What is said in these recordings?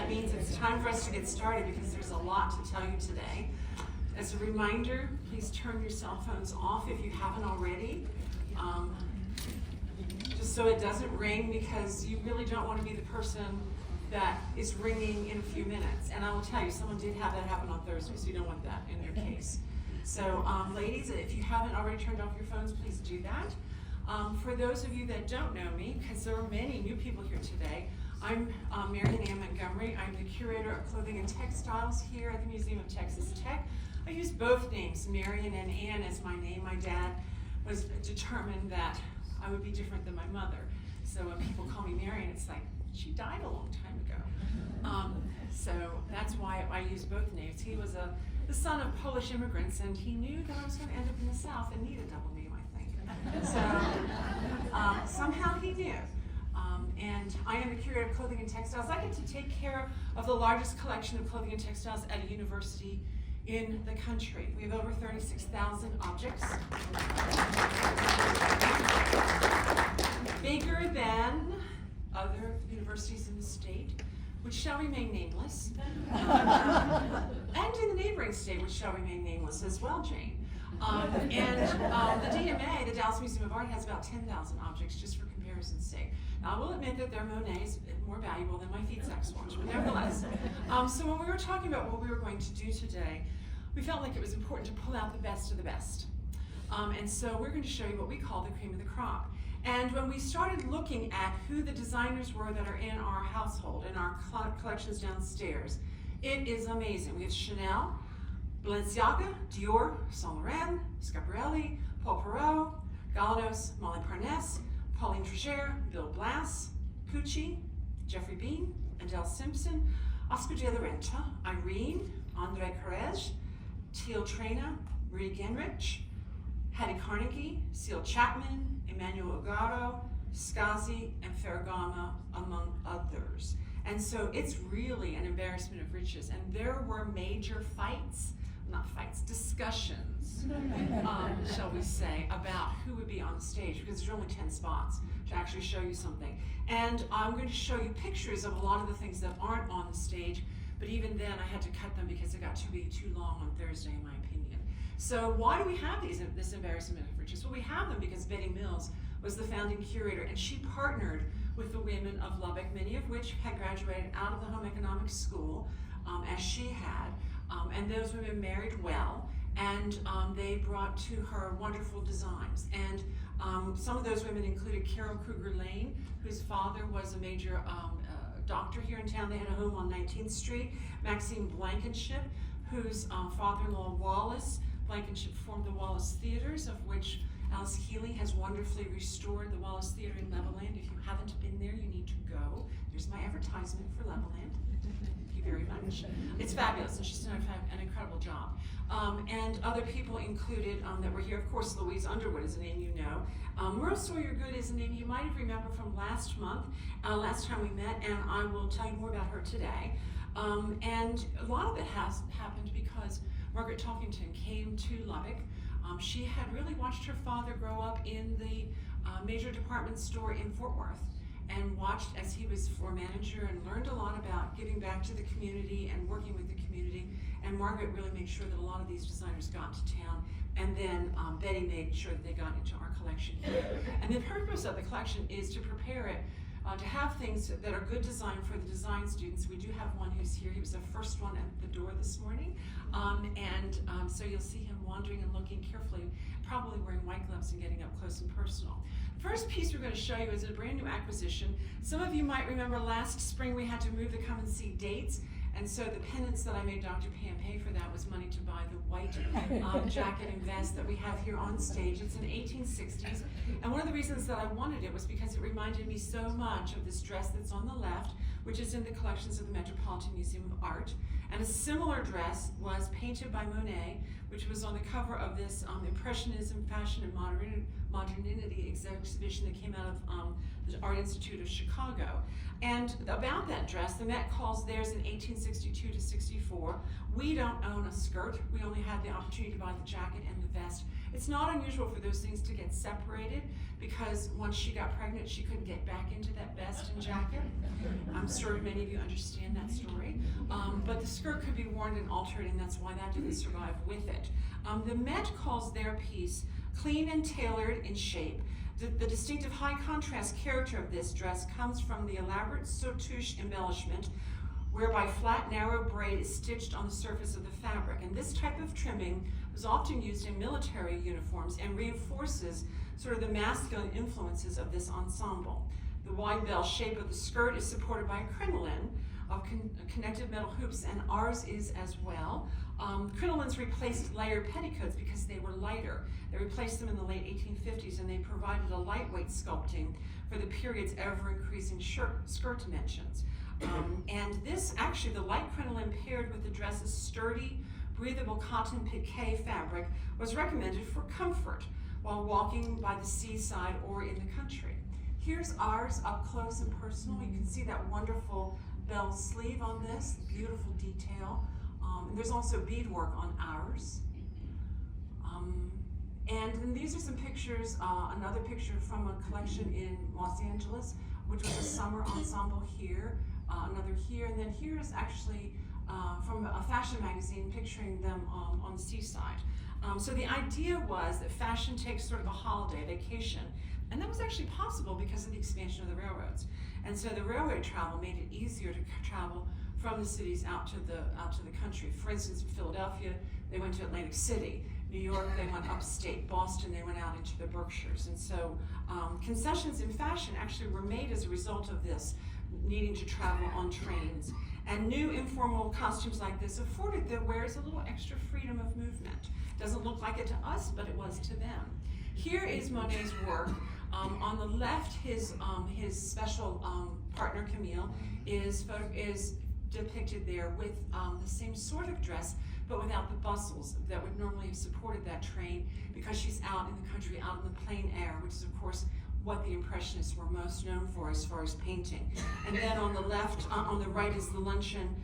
that means it's time for us to get started because there's a lot to tell you today. As a reminder, please turn your cell phones off if you haven't already. Just so it doesn't ring, because you really don't want to be the person that is ringing in a few minutes. And I will tell you, someone did have that happen on Thursday, so you don't want that in your case. So ladies, if you haven't already turned off your phones, please do that. For those of you that don't know me, because there are many new people here today, I'm Marian Ann Montgomery. I'm the curator of Clothing and Textiles here at the Museum of Texas Tech. I use both names, Marian and Ann, as my name. My dad was determined that I would be different than my mother. So when people call me Marian, it's like, she died a long time ago. So that's why I use both names. He was the son of Polish immigrants, and he knew that I was going to end up in the South and need a double name, I think. So somehow he knew. And I am the curator of Clothing and Textiles. I get to take care of the largest collection of clothing and textiles at a university in the country. We have over 36,000 objects. Bigger than other universities in the state, which shall remain nameless. And in the neighboring state, which shall remain nameless as well, Jane. The DMA, the Dallas Museum of Art, has about 10,000 objects, just for comparison's sake. Now, I will admit that their Monet is more valuable than my feet sex watch, but nevertheless. So when we were talking about what we were going to do today, we felt like it was important to pull out the best of the best. And so we're going to show you what we call the cream of the crop. And when we started looking at who the designers were that are in our household, in our collections downstairs, it is amazing. We have Chanel, Balenciaga, Dior, Saint Laurent, Schiaparelli, Paul Poiret, Galanos, Molly Parnasse, Pauline Trigger, Bill Blass, Pucci, Jeffrey Bean, Adele Simpson, Oscar de la Renta, Irene, Andre Carrege, Teal Traina, Marie Genrich, Hattie Carnegie, Seal Chapman, Emmanuel Ugaro, Scazi, and Ferragamo, among others. And so it's really an embarrassment of riches. And there were major discussions, shall we say, about who would be on the stage, because there's only 10 spots to actually show you something. And I'm going to show you pictures of a lot of the things that aren't on the stage, but even then I had to cut them because it got to be too long on Thursday, in my opinion. So why do we have this embarrassment of riches? Well, we have them because Betty Mills was the founding curator, and she partnered with the women of Lubbock, many of which had graduated out of the home economics school, as she had, and those women married well, and they brought to her wonderful designs. And some of those women included Carol Kruger Lane, whose father was a major doctor here in town. They had a home on 19th Street. Maxine Blankenship, whose father-in-law Wallace Blankenship formed the Wallace Theaters, of which Alice Healy has wonderfully restored the Wallace Theater in Levelland. If you haven't been there, you need to go. There's my advertisement for Levelland. Thank you very much. It's fabulous, and she's done an incredible job. And other people included that were here, of course, Louise Underwood is a name you know. Merle Sawyer Good is a name you might have remembered from last month, last time we met, and I will tell you more about her today. And a lot of it has happened because Margaret Talkington came to Lubbock. She had really watched her father grow up in the major department store in Fort Worth, and watched as he was floor manager, and learned a lot about giving back to the community and working with the community. And Margaret really made sure that a lot of these designers got to town, and then Betty made sure that they got into our collection here. And the purpose of the collection is to prepare it to have things that are good design for the design students. We do have one who's here. He was the first one at the door this morning. So you'll see him wandering and looking carefully, probably wearing white gloves and getting up close and personal. The first piece we're going to show you is a brand new acquisition. Some of you might remember last spring we had to move the come and see dates. And so the penance that I made Dr. Pam pay for that was money to buy the white jacket and vest that we have here on stage. It's in 1860s. And one of the reasons that I wanted it was because it reminded me so much of this dress that's on the left, which is in the collections of the Metropolitan Museum of Art. And a similar dress was painted by Monet, which was on the cover of this Impressionism Fashion and Modernity exhibition that came out of the Art Institute of Chicago. And about that dress, the Met calls theirs in 1862 to 64. We don't own a skirt. We only had the opportunity to buy the jacket and the vest. It's not unusual for those things to get separated because once she got pregnant, she couldn't get back into that vest and jacket. I'm sure many of you understand that story. But the skirt could be worn and altered, and that's why that didn't survive with it. The Met calls their piece clean and tailored in shape. The distinctive high contrast character of this dress comes from the elaborate surtouche embellishment whereby flat, narrow braid is stitched on the surface of the fabric. And this type of trimming was often used in military uniforms and reinforces sort of the masculine influences of this ensemble. The wide bell shape of the skirt is supported by a crinoline of connected metal hoops, and ours is as well. Crinolines replaced layered petticoats because they were lighter. They replaced them in the late 1850s, and they provided a lightweight sculpting for the period's ever-increasing skirt dimensions. And this, actually, the light crinoline paired with the dress's sturdy, breathable cotton piqué fabric was recommended for comfort while walking by the seaside or in the country. Here's ours up close and personal. You can see that wonderful bell sleeve on this, beautiful detail. And there's also beadwork on ours. And then these are some pictures, another picture from a collection in Los Angeles, which was a summer ensemble here, another here, and then here is actually from a fashion magazine picturing them on the seaside. So the idea was that fashion takes sort of a holiday, vacation, and that was actually possible because of the expansion of the railroads. And so the railroad travel made it easier to travel from the cities out to the country. For instance, in Philadelphia, they went to Atlantic City. New York, they went upstate. Boston, they went out into the Berkshires. And so concessions in fashion actually were made as a result of this, needing to travel on trains. And new informal costumes like this afforded the wearers a little extra freedom of movement. Doesn't look like it to us, but it was to them. Here is Monet's work. On the left, his special partner Camille is depicted there with the same sort of dress, but without the bustles that would normally have supported that train, because she's out in the country, out in the plein air, which is of course what the Impressionists were most known for as far as painting. And then on the left, on the right is the luncheon,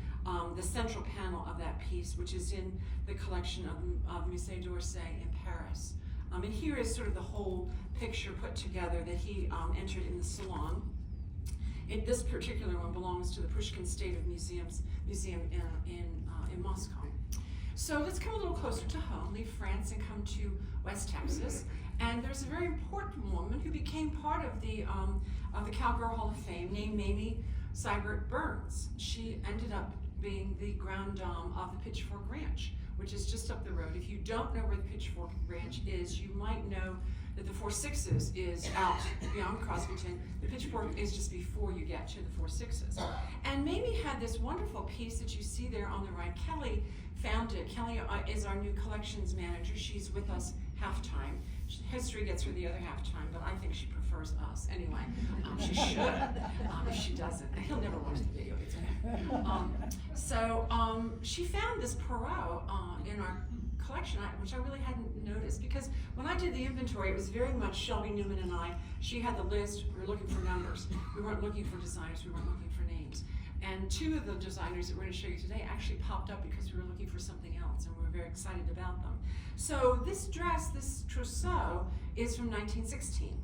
the central panel of that piece, which is in the collection of Musée d'Orsay in Paris. And here is sort of the whole picture put together that he entered in the salon. This particular one belongs to the Pushkin State of Museum in Moscow. So let's come a little closer to home, leave France and come to West Texas. And there's a very important woman who became part of the Cowgirl Hall of Fame named Mamie Sibert Burns. She ended up being the Grande Dame of the Pitchfork Ranch, which is just up the road. If you don't know where the Pitchfork Ranch is, you might know that the Four Sixes is out beyond Crosbyton. The Pitchfork is just before you get to the Four Sixes. And Mamie had this wonderful piece that you see there on the right. Kelly found it. Kelly is our new collections manager. She's with us half-time. History gets her the other half-time, but I think she prefers us. Anyway, she should, if she doesn't. He'll never watch the video, it's okay. So she found this Poiret in our collection, which I really hadn't noticed, because when I did the inventory, it was very much Shelby Newman and I. She had the list, we were looking for numbers. We weren't looking for designers, we weren't looking for names. And two of the designers that we're going to show you today actually popped up because we were looking for something else, and we were very excited about them. So this dress, this trousseau, is from 1916.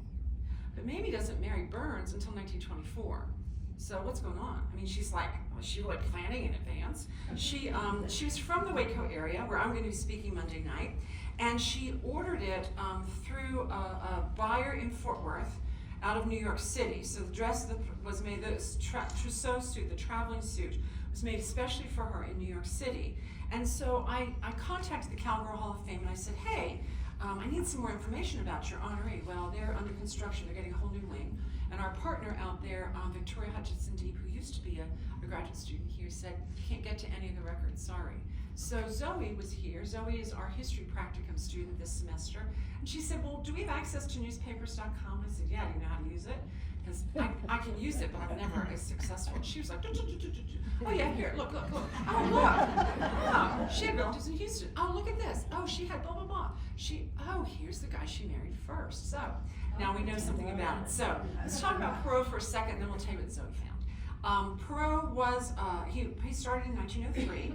But Mamie doesn't marry Burns until 1924. So what's going on? I mean, she's like, was she really planning in advance? She was from the Waco area, where I'm going to be speaking Monday night, and she ordered it through a buyer in Fort Worth, out of New York City. So the dress that was made, the trousseau suit, the traveling suit, was made especially for her in New York City. And so I contacted the Cowgirl Hall of Fame and I said, hey, I need some more information about your honoree. Well, they're under construction, they're getting a whole new wing. And our partner out there, Victoria Hutchinson Deep, who used to be a graduate student here, said, you can't get to any of the records, sorry. So Zoe was here. Zoe is our history practicum student this semester. And she said, well, do we have access to newspapers.com? I said, yeah, do you know how to use it? Because I can use it, but I'm never as successful. And she was like, oh yeah, here, look. Oh, look. Oh, she had relatives in Houston. Oh, look at this. Oh, she had blah, blah, blah. here's the guy she married first. So now we know something about it. So let's talk about Poiret for a second, and then we'll tell you what Zoe found. Poiret was, he started in 1903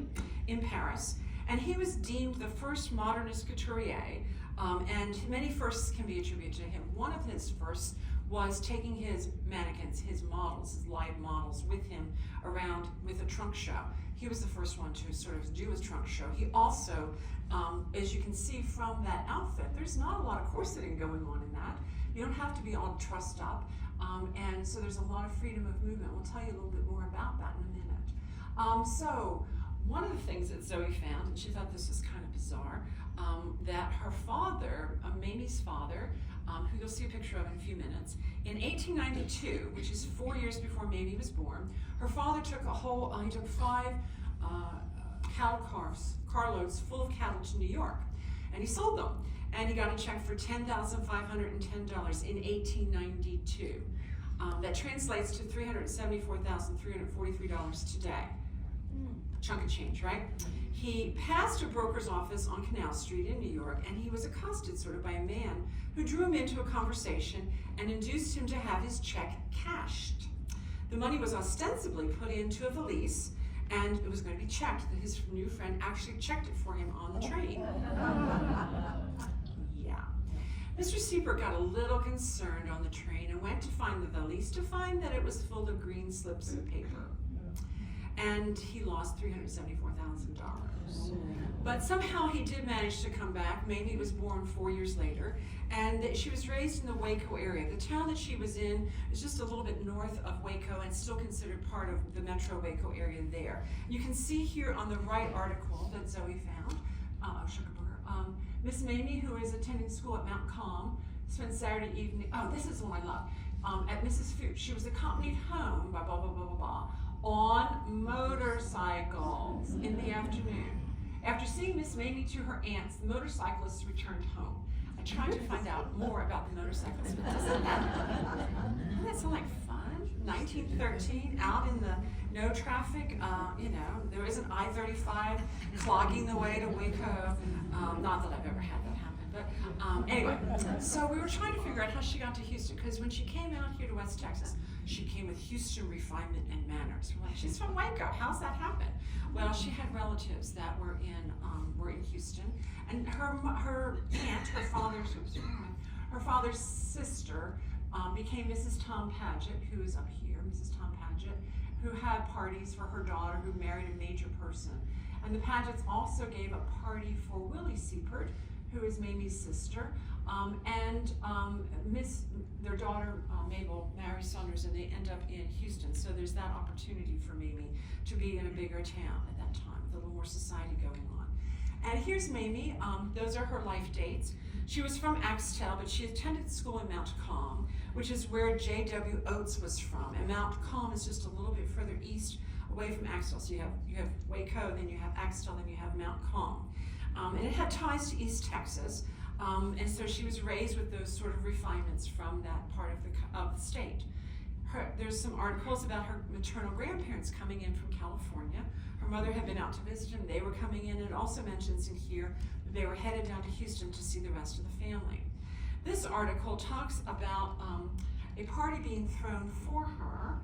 in Paris, and he was deemed the first modernist couturier, and many firsts can be attributed to him. One of his firsts was taking his mannequins, his models, his live models with him around with a trunk show. He was the first one to sort of do a trunk show. He also, as you can see from that outfit, there's not a lot of corseting going on in that. You don't have to be all trussed up, and so there's a lot of freedom of movement. We'll tell you a little bit more about that in a minute. So one of the things that Zoe found, and she thought this was kind of bizarre, that her father, Mamie's father, who you'll see a picture of in a few minutes, in 1892, which is 4 years before Mamie was born, her father took he took 5 cattle carloads full of cattle to New York, and he sold them, and he got a check for $10,510 in 1892. That translates to $374,343 today. Chunk of change, right? He passed a broker's office on Canal Street in New York, and he was accosted sort of by a man who drew him into a conversation and induced him to have his check cashed. The money was ostensibly put into a valise, and it was going to be checked. His new friend actually checked it for him on the train. Yeah. Mr. Seibert got a little concerned on the train and went to find the valise to find that it was full of green slips of paper. And he lost $374,000. But somehow he did manage to come back. Mamie was born 4 years later, and she was raised in the Waco area. The town that she was in is just a little bit north of Waco and still considered part of the metro Waco area there. You can see here on the right article that Zoe found, Miss Mamie, who is attending school at Mount Calm, spent Saturday evening, this is the one I love, at Mrs. Fuchs. She was accompanied home by blah, blah, blah, blah, blah, on motorcycles in the afternoon. After seeing Miss Mamie to her aunt's, the motorcyclists returned home. I tried to find out more about the motorcyclists, but doesn't that sound like fun? 1913, out in the no traffic, there isn't I-35 clogging the way to Waco. Not that I've ever had that happen. But anyway, so we were trying to figure out how she got to Houston, because when she came out here to West Texas, she came with Houston refinement and manners. We're like, she's from Waco. How's that happen? Well, she had relatives that were in Houston, and her aunt, her father's sister, became Mrs. Tom Paget, who is up here, Mrs. Tom Paget, who had parties for her daughter who married a major person. And the Pagets also gave a party for Willie Seibert, who is Mamie's sister, and their daughter Mabel marries Saunders, and they end up in Houston. So there's that opportunity for Mamie to be in a bigger town at that time with a little more society going on. And here's Mamie. Those are her life dates. She was from Axtell, but she attended school in Mount Calm, which is where J.W. Oates was from. And Mount Calm is just a little bit further east, away from Axtell. So you have Waco, then you have Axtell, then you have Mount Calm. And it had ties to East Texas, and so she was raised with those sort of refinements from that part of the state. There's some articles about her maternal grandparents coming in from California. Her mother had been out to visit them, they were coming in, and it also mentions in here that they were headed down to Houston to see the rest of the family. This article talks about a party being thrown for her.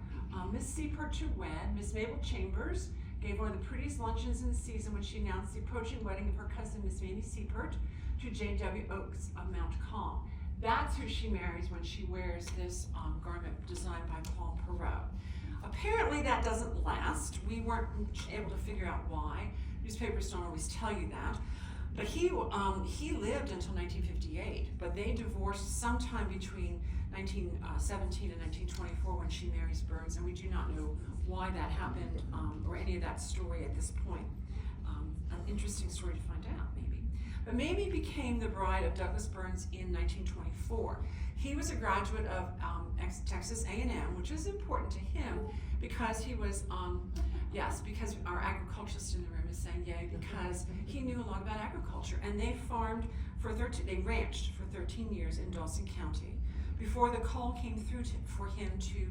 Miss Seibert to wed, Miss Mabel Chambers, gave one of the prettiest luncheons in the season when she announced the approaching wedding of her cousin, Miss Mamie Seibert, to J.W. Oates of Mount Calm. That's who she marries when she wears this garment designed by Paul Poiret. Apparently that doesn't last. We weren't able to figure out why. Newspapers don't always tell you that. But he lived until 1958, but they divorced sometime between 1917 and 1924 when she marries Burns, and we do not know why that happened or any of that story at this point. An interesting story to find out, maybe. But Mamie became the bride of Douglas Burns in 1924. He was a graduate of Texas A&M, which is important to him because he was, because our agriculturist in the room is saying yay, because he knew a lot about agriculture, and they ranched for 13 years in Dawson County before the call came through for him to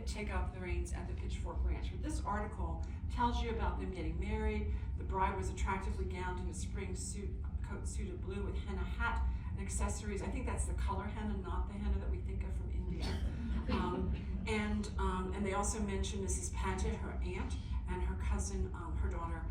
take up the reins at the Pitchfork Ranch. But this article tells you about them getting married. The bride was attractively gowned in a spring suit coat suit of blue with henna hat and accessories. I think that's the color henna, not the henna that we think of from India. And they also mention Mrs. Paget, her aunt, and her cousin, her daughter,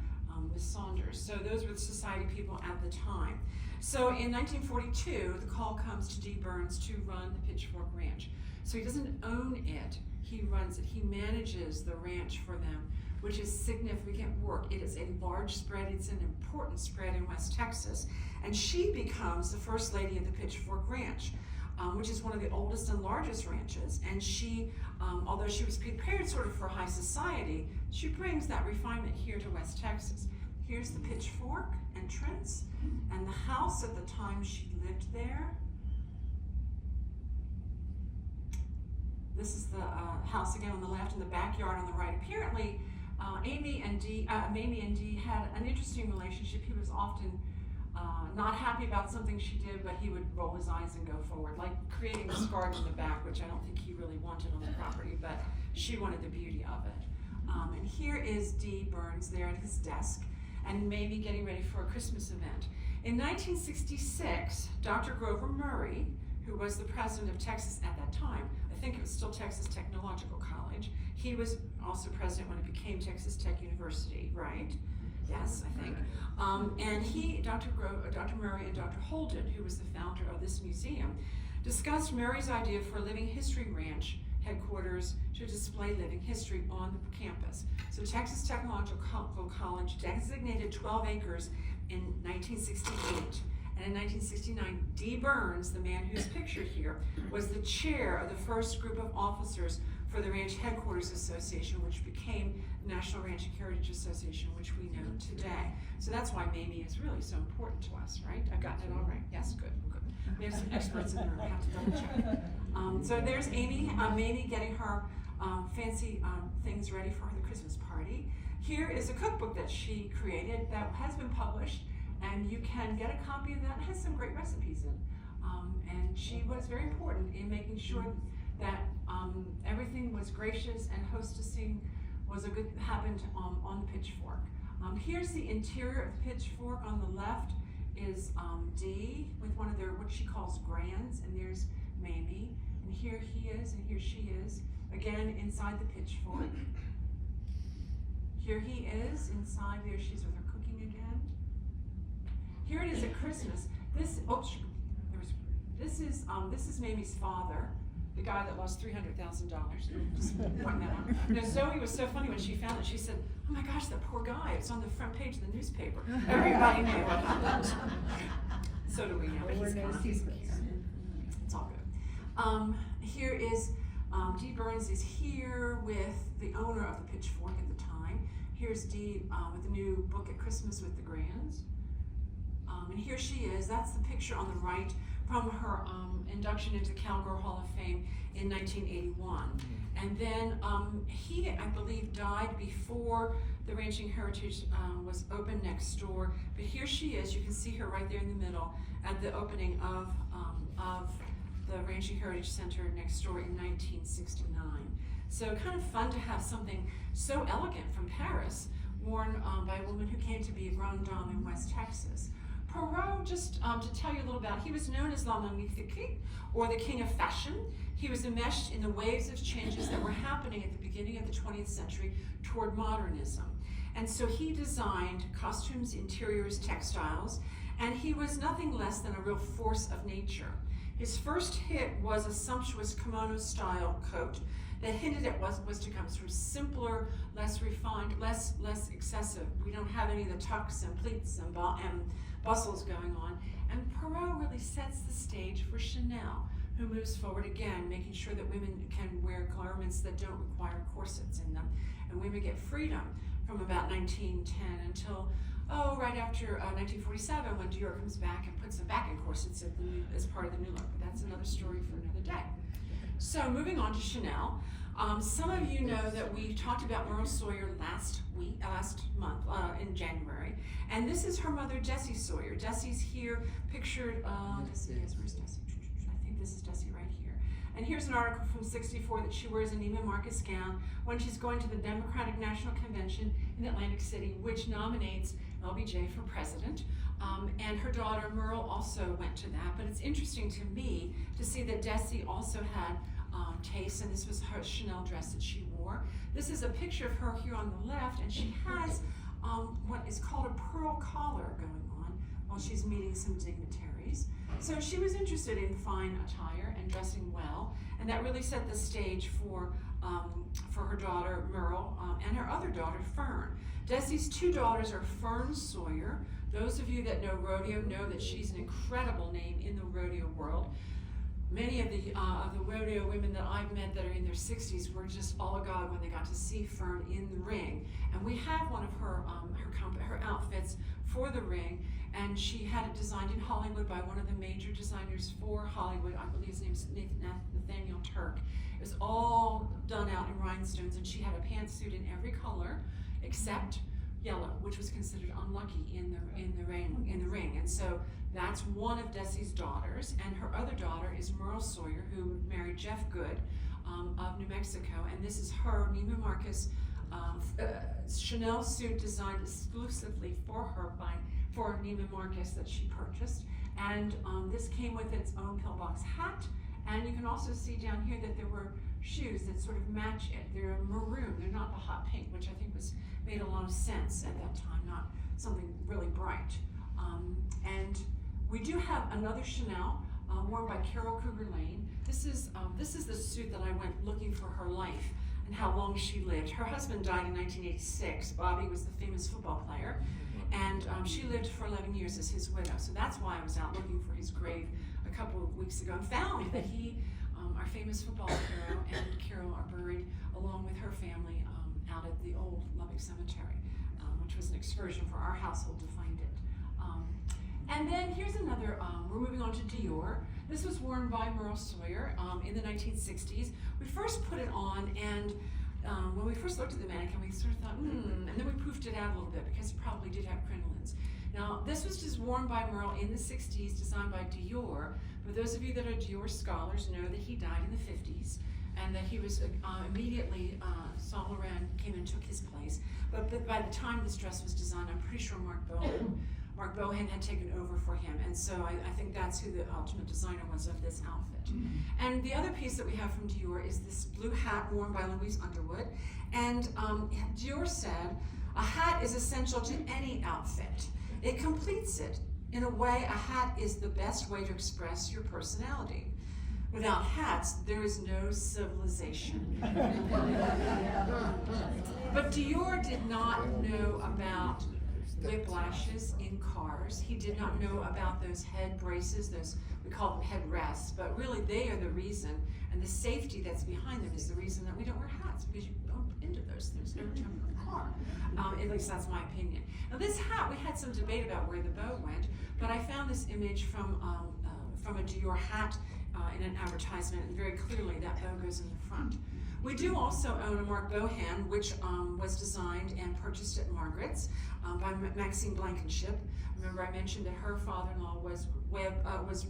Miss Saunders. So those were the society people at the time. So in 1942, the call comes to D. Burns to run the Pitchfork Ranch. So he doesn't own it, he runs it. He manages the ranch for them, which is significant work. It is a large spread, it's an important spread in West Texas. And she becomes the first lady of the Pitchfork Ranch, which is one of the oldest and largest ranches. And she, although she was prepared sort of for high society, she brings that refinement here to West Texas. Here's the Pitchfork entrance, and the house at the time she lived there. This is the house again on the left, and the backyard on the right. Apparently, Mamie and Dee had an interesting relationship. He was often not happy about something she did, but he would roll his eyes and go forward, like creating this garden in the back, which I don't think he really wanted on the property, but she wanted the beauty of it. And here is D. Burns there at his desk, and Mamie getting ready for a Christmas event. In 1966, Dr. Grover Murray, who was the president of Texas at that time, I think it was still Texas Technological College, he was also president when it became Texas Tech University, right? Yes, I think. And he, Dr. Murray and Dr. Holden, who was the founder of this museum, discussed Murray's idea for a living history ranch headquarters to display living history on the campus. So Texas Technological College designated 12 acres in 1968. And in 1969, D. Burns, the man who's pictured here, was the chair of the first group of officers for the Ranch Headquarters Association, which became the National Ranch and Heritage Association, which we know today. So that's why Mamie is really so important to us, right? I've gotten it all right. Yes, good. We have some experts in the room. I have to double check. So there's Mamie getting her fancy things ready for the Christmas party. Here is a cookbook that she created that has been published, and you can get a copy of that. It has some great recipes in. And she was very important in making sure that everything was gracious and hostessing was a good happened on the Pitchfork. Here's the interior of the Pitchfork. On the left is Dee with one of their what she calls grands, and there's Mamie, and here he is, and here she is, again inside the Pitchfork. Here he is inside there. She's with her cooking again. Here it is at Christmas. This is Mamie's father, the guy that lost $300,000. Just pointing that out. Now Zoe was so funny when she found it. She said, "Oh my gosh, that poor guy! It's on the front page of the newspaper." Everybody knew what happened. So do we now. He's it's all good. Here is D. Burns is here with the owner of the Pitchfork at the time. Here's Dee with the new book at Christmas with the Grands. And here she is. That's the picture on the right from her induction into the Cowgirl Hall of Fame in 1981. And then he, I believe, died before the Ranching Heritage was opened next door. But here she is. You can see her right there in the middle at the opening of the Ranching Heritage Center next door in 1969. So kind of fun to have something so elegant from Paris worn by a woman who came to be a grande dame in West Texas. Poiret, just to tell you a little about, he was known as La Magnifique, or the King of Fashion. He was enmeshed in the waves of changes that were happening at the beginning of the 20th century toward modernism. And so he designed costumes, interiors, textiles, and he was nothing less than a real force of nature. His first hit was a sumptuous kimono-style coat that hinted at what was to come, sort of simpler, less refined, less excessive. We don't have any of the tucks and pleats and bustles going on. And Poiret really sets the stage for Chanel, who moves forward again, making sure that women can wear garments that don't require corsets in them, and women get freedom from about 1910 until, right after 1947, when Dior comes back and puts them back in corsets as part of the new look. But that's another story for another day. So moving on to Chanel. Some of you know that we talked about Merle Sawyer last month in January, and this is her mother, Jessie Sawyer. Jessie's here pictured. Where's Jessie? I think this is Jessie right here. And here's an article from '64 that she wears a Neiman Marcus gown when she's going to the Democratic National Convention in Atlantic City, which nominates LBJ for president. And her daughter Merle also went to that, but it's interesting to me to see that Desi also had taste, and this was her Chanel dress that she wore. This is a picture of her here on the left, and she has what is called a pearl collar going on while she's meeting some dignitaries. So she was interested in fine attire and dressing well, and that really set the stage for her daughter Merle and her other daughter Fern. Desi's two daughters are Fern Sawyer. Those of you that know rodeo know that she's an incredible name in the rodeo world. Many of the rodeo women that I've met that are in their 60s were just all agog when they got to see Fern in the ring. And we have one of her outfits for the ring, and she had it designed in Hollywood by one of the major designers for Hollywood. I believe his name's Nathaniel Turk. It was all done out in rhinestones, and she had a pantsuit in every color except yellow, which was considered unlucky in the ring. And so that's one of Desi's daughters, and her other daughter is Merle Sawyer, who married Jeff Good of New Mexico, and this is her Neiman Marcus Chanel suit designed exclusively for Neiman Marcus that she purchased. And this came with its own pillbox hat, and you can also see down here that there were shoes that sort of match it. They're maroon, they're not the hot pink, which I think made a lot of sense at that time, not something really bright. And we do have another Chanel worn by Carol Cougar Lane. This is the suit that I went looking for her life and how long she lived. Her husband died in 1986. Bobby was the famous football player, and she lived for 11 years as his widow. So that's why I was out looking for his grave a couple of weeks ago and found that he, our famous football hero, and Carol are buried along with her family out at the old Lubbock Cemetery, which was an excursion for our household to find it. And then here's another, we're moving on to Dior. This was worn by Merle Sawyer in the 1960s. We first put it on, and when we first looked at the mannequin, we sort of thought, and then we poofed it out a little bit because it probably did have crinolines. Now, this was just worn by Merle in the 60s, designed by Dior. For those of you that are Dior scholars know that he died in the 50s, and that he was immediately, Saint Laurent came and took his place. But by the time this dress was designed, I'm pretty sure Mark Bohan had taken over for him, and so I think that's who the ultimate designer was of this outfit. And the other piece that we have from Dior is this blue hat worn by Louise Underwood. And Dior said, a hat is essential to any outfit. It completes it. In a way, a hat is the best way to express your personality. Without hats, there is no civilization. But Dior did not know about whiplashes in cars. He did not know about those head braces, we call them head rests, but really they are the reason, and the safety that's behind them is the reason that we don't wear hats, because you bump into those things every time you're in a car. At least that's my opinion. Now this hat, we had some debate about where the bow went, but I found this image from a Dior hat in an advertisement, and very clearly that bow goes in the front. We do also own a Mark Bohan, which was designed and purchased at Margaret's by Maxine Blankenship. Remember I mentioned that her father-in-law was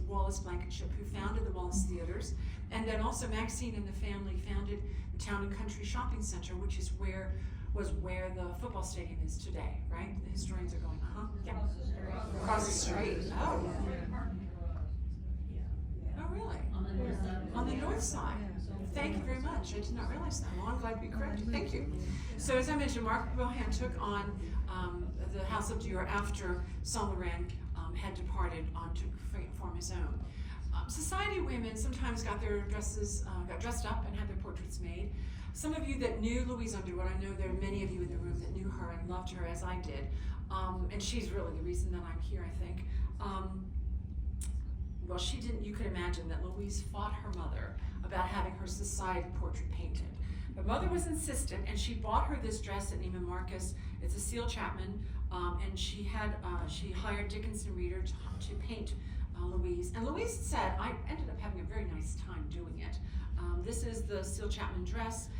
Wallace Blankenship, who founded the Wallace Theaters, and then also Maxine and the family founded the Town and Country Shopping Center, which is where the football stadium is today, right? The historians are going, yeah. Across the street. Oh. Oh, really? On the north side. Thank you very much. I did not realize that. Well, I'm glad to be corrected. Thank you. So as I mentioned, Mark Bohan took on the House of Dior after Saint Laurent had departed to form his own. Society women sometimes got dressed up and had their portraits made. Some of you that knew Louise Underwood, I know there are many of you in the room that knew her and loved her as I did. And she's really the reason that I'm here, I think. Well, she didn't, you could imagine that Louise fought her mother about having her society portrait painted. But mother was insistent, and she bought her this dress at Neiman Marcus. It's a Seal Chapman, and she hired Dickinson Reader to paint Louise. And Louise said, I ended up having a very nice time doing it. This is the Seal Chapman dress,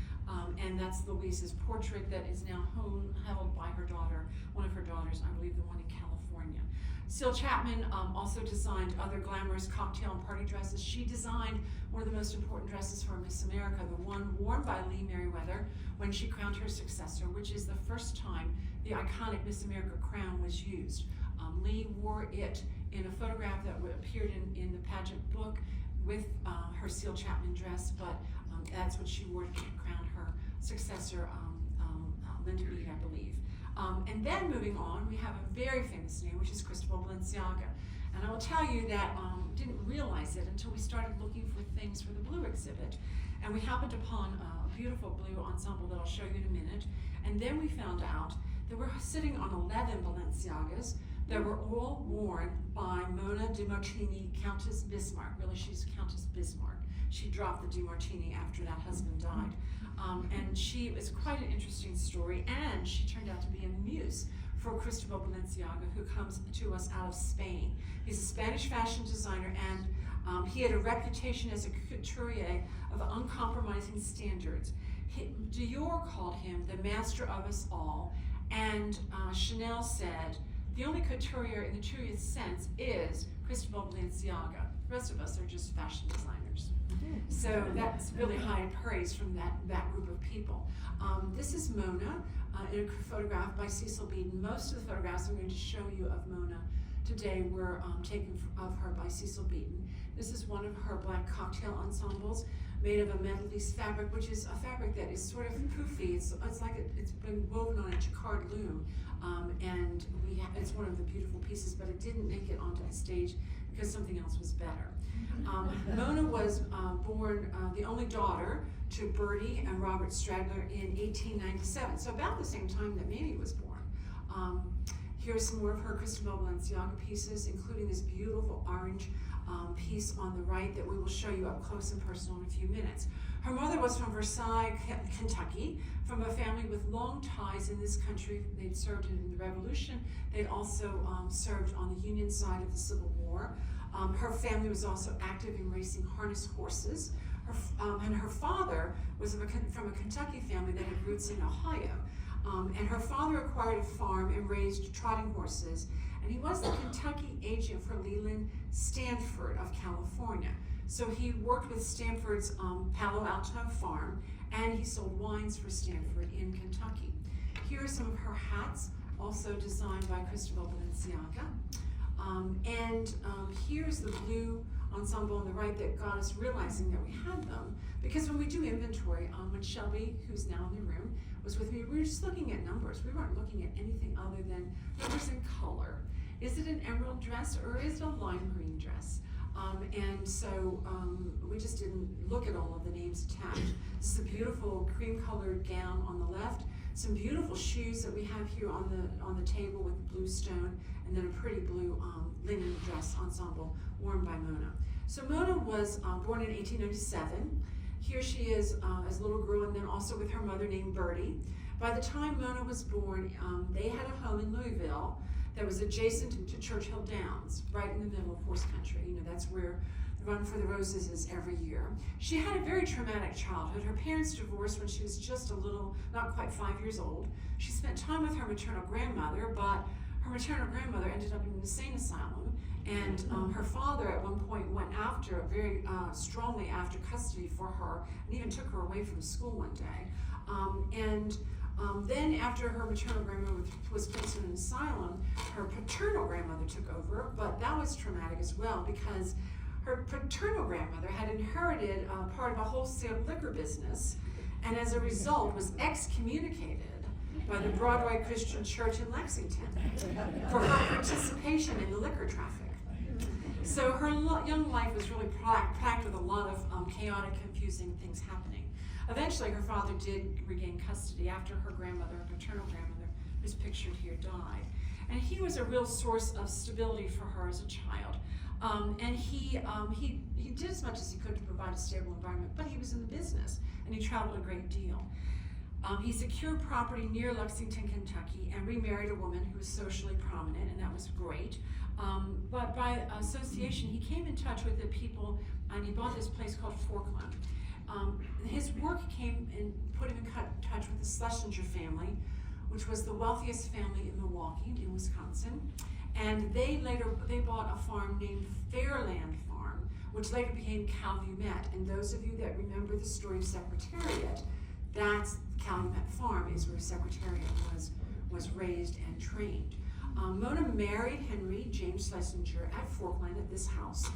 and that's Louise's portrait that is now held by her daughter, one of her daughters, I believe the one in California. Seal Chapman also designed other glamorous cocktail and party dresses. She designed one of the most important dresses for Miss America, the one worn by Lee Merriweather when she crowned her successor, which is the first time the iconic Miss America crown was used. Lee wore it in a photograph that appeared in the pageant book with her Seal Chapman dress, but that's what she wore to crown her successor, Linda Mead, I believe. And then moving on, we have a very famous name, which is Cristobal Balenciaga. And I will tell you that didn't realize it until we started looking for things for the blue exhibit. And we happened upon a beautiful blue ensemble that I'll show you in a minute. And then we found out that we're sitting on 11 Balenciagas that were all worn by Mona de Martini, Countess Bismarck. Really, she's Countess Bismarck. She dropped the de Martini after that husband died. And she was quite an interesting story, and she turned out to be a muse for Cristobal Balenciaga, who comes to us out of Spain. He's a Spanish fashion designer, and he had a reputation as a couturier of uncompromising standards. Dior called him the master of us all, and Chanel said, the only couturier in the truest sense is Cristobal Balenciaga. The rest of us are just fashion designers. So that's really high praise from that group of people. This is Mona in a photograph by Cecil Beaton. Most of the photographs I'm going to show you of Mona today were taken of her by Cecil Beaton. This is one of her black cocktail ensembles made of a Metalise fabric, which is a fabric that is sort of poofy. It's like it's been woven on a jacquard loom, and it's one of the beautiful pieces, but it didn't make it onto the stage because something else was better. Mona was born the only daughter to Bertie and Robert Stradler in 1897, so about the same time that Mamie was born. Here's some more of her Cristobal Balenciaga pieces, including this beautiful orange piece on the right that we will show you up close and personal in a few minutes. Her mother was from Versailles, Kentucky, from a family with long ties in this country. They'd served in the Revolution. They'd also served on the Union side of the Civil War. Her family was also active in racing harness horses. And her father was from a Kentucky family that had roots in Ohio. And her father acquired a farm and raised trotting horses. And he was the Kentucky agent for Leland Stanford of California. So he worked with Stanford's Palo Alto farm, and he sold wines for Stanford in Kentucky. Here are some of her hats, also designed by Cristobal Balenciaga. Here's the blue ensemble on the right that got us realizing that we had them, because when we do inventory, when Shelby, who's now in the room, was with me, we were just looking at numbers. We weren't looking at anything other than numbers and color. Is it an emerald dress or is it a lime green dress? We just didn't look at all of the names attached. This is a beautiful cream-colored gown on the left. Some beautiful shoes that we have here on the table with the blue stone, and then a pretty blue linen dress ensemble worn by Mona. So Mona was born in 1897. Here she is as a little girl, and then also with her mother named Bertie. By the time Mona was born, they had a home in Louisville that was adjacent to Churchill Downs, right in the middle of horse country. You know, that's where the Run for the Roses is every year. She had a very traumatic childhood. Her parents divorced when she was just a little, not quite 5 years old. She spent time with her maternal grandmother, but her maternal grandmother ended up in an insane asylum, and her father at one point went after, very strongly after custody for her, and even took her away from school one day. Then after her maternal grandmother was placed in an asylum, her paternal grandmother took over, but that was traumatic as well because her paternal grandmother had inherited part of a wholesale liquor business, and as a result was excommunicated by the Broadway Christian Church in Lexington for her participation in the liquor traffic. So her young life was really packed with a lot of chaotic, confusing things happening. Eventually, her father did regain custody after her grandmother, her paternal grandmother, who's pictured here, died. And he was a real source of stability for her as a child. He did as much as he could to provide a stable environment, but he was in the business, and he traveled a great deal. He secured property near Lexington, Kentucky, and remarried a woman who was socially prominent, and that was great. But by association, he came in touch with the people, and he bought this place called Forkland. His work came and put him in touch with the Schlesinger family, which was the wealthiest family in Milwaukee, in Wisconsin. And they bought a farm named Fairland Farm, which later became Calumet. And those of you that remember the story of Secretariat, that's Calumet Farm is where Secretariat was was raised and trained. Mona married Henry James Schlesinger at Forkland at this house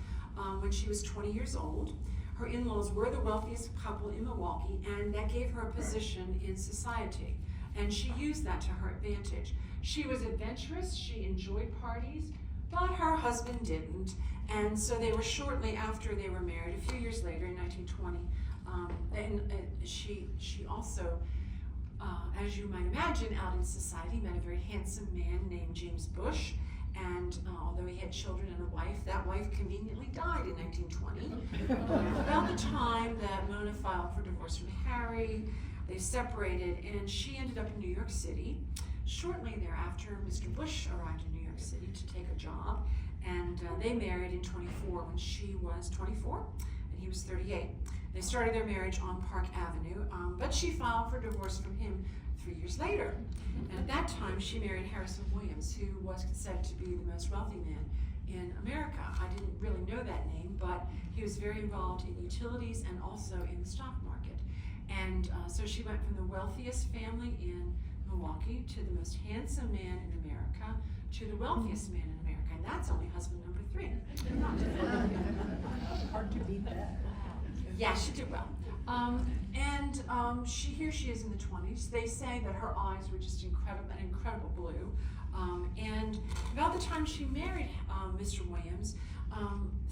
when she was 20 years old. Her in-laws were the wealthiest couple in Milwaukee, and that gave her a position in society, and she used that to her advantage. She was adventurous, she enjoyed parties, but her husband didn't, and so they were shortly after they were married, a few years later in 1920, she also, as you might imagine, out in society, met a very handsome man named James Bush, and although he had children and a wife, that wife conveniently died in 1920. About the time that Mona filed for divorce from Harry, they separated, and she ended up in New York City. Shortly thereafter, Mr. Bush arrived in New York City to take a job, and they married in 24 when she was 24 and he was 38. They started their marriage on Park Avenue, but she filed for divorce from him 3 years later. And at that time, she married Harrison Williams, who was considered to be the most wealthy man in America. I didn't really know that name, but he was very involved in utilities and also in the stock market. And so she went from the wealthiest family in Milwaukee to the most handsome man in America to the wealthiest man in America. And that's only husband number 3. Hard to beat that. Yeah, she did well. Here she is in the 20s. They say that her eyes were just incredible, an incredible blue. And about the time she married Mr. Williams,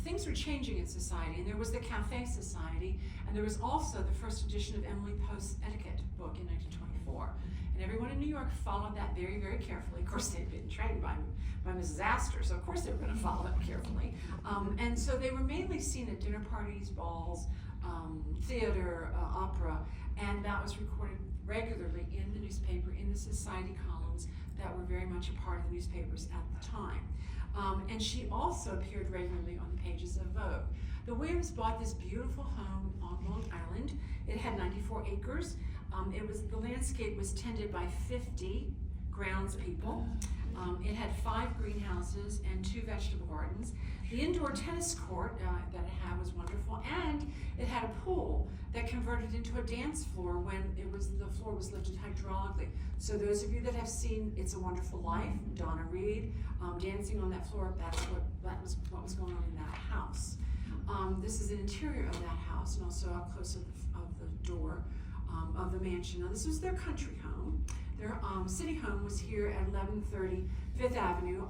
things were changing in society, and there was the Cafe Society, and there was also the first edition of Emily Post's etiquette book in 1924. And everyone in New York followed that very, very carefully. Of course, they'd been trained by Mrs. Astor, so of course they were going to follow it carefully. And so they were mainly seen at dinner parties, balls, theater, opera, and that was recorded regularly in the newspaper, in the society columns that were very much a part of the newspapers at the time. And she also appeared regularly on the pages of Vogue. The Williams bought this beautiful home on Long Island. It had 94 acres. The landscape was tended by 50 groundspeople. It had 5 greenhouses and 2 vegetable gardens. The indoor tennis court that it had was wonderful, and it had a pool that converted into a dance floor when the floor was lifted hydraulically. So those of you that have seen It's a Wonderful Life, Donna Reed, dancing on that floor, that's what was going on in that house. This is an interior of that house, and also up close of the door of the mansion. Now this was their country home. Their city home was here at 1130 Fifth Avenue.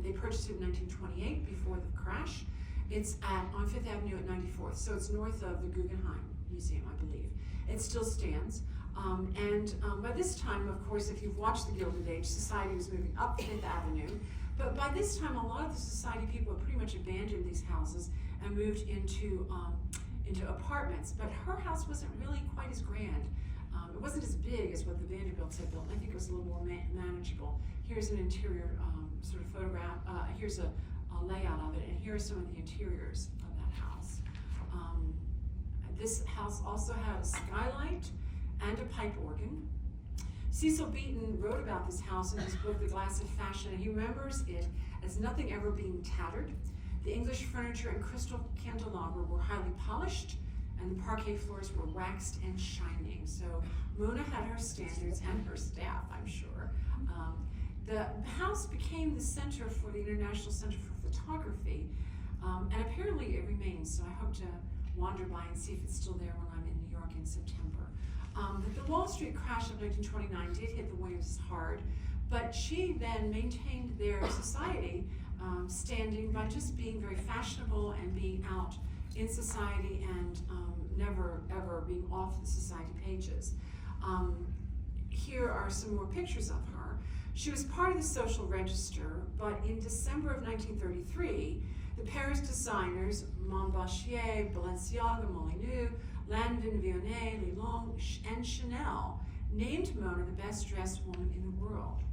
They purchased it in 1928 before the crash. It's on Fifth Avenue at 94th, so it's north of the Guggenheim Museum, I believe. It still stands. By this time, of course, if you've watched The Gilded Age, society was moving up Fifth Avenue. But by this time, a lot of the society people had pretty much abandoned these houses and moved into apartments. But her house wasn't really quite as grand. It wasn't as big as what the Vanderbilts had built. I think it was a little more manageable. Here's an interior sort of photograph. Here's a layout of it, and here are some of the interiors of that house. This house also had a skylight and a pipe organ. Cecil Beaton wrote about this house in his book, The Glass of Fashion, and he remembers it as nothing ever being tattered. The English furniture and crystal candelabra were highly polished, and the parquet floors were waxed and shining. So Mona had her standards, and her staff, I'm sure. The house became the center for the International Center for Photography, and apparently it remains, so I hope to wander by and see if it's still there when I'm in New York in September. The Wall Street crash of 1929 did hit the Williams hard, but she then maintained their society standing by just being very fashionable and being out in society and never ever being off the society pages. Here are some more pictures of her. She was part of the Social Register, but in December of 1933, the Paris designers Montgomery, Balenciaga, Molyneux, Lanvin, Vionnet, Lelong, and Chanel named Mona the best dressed woman in the world.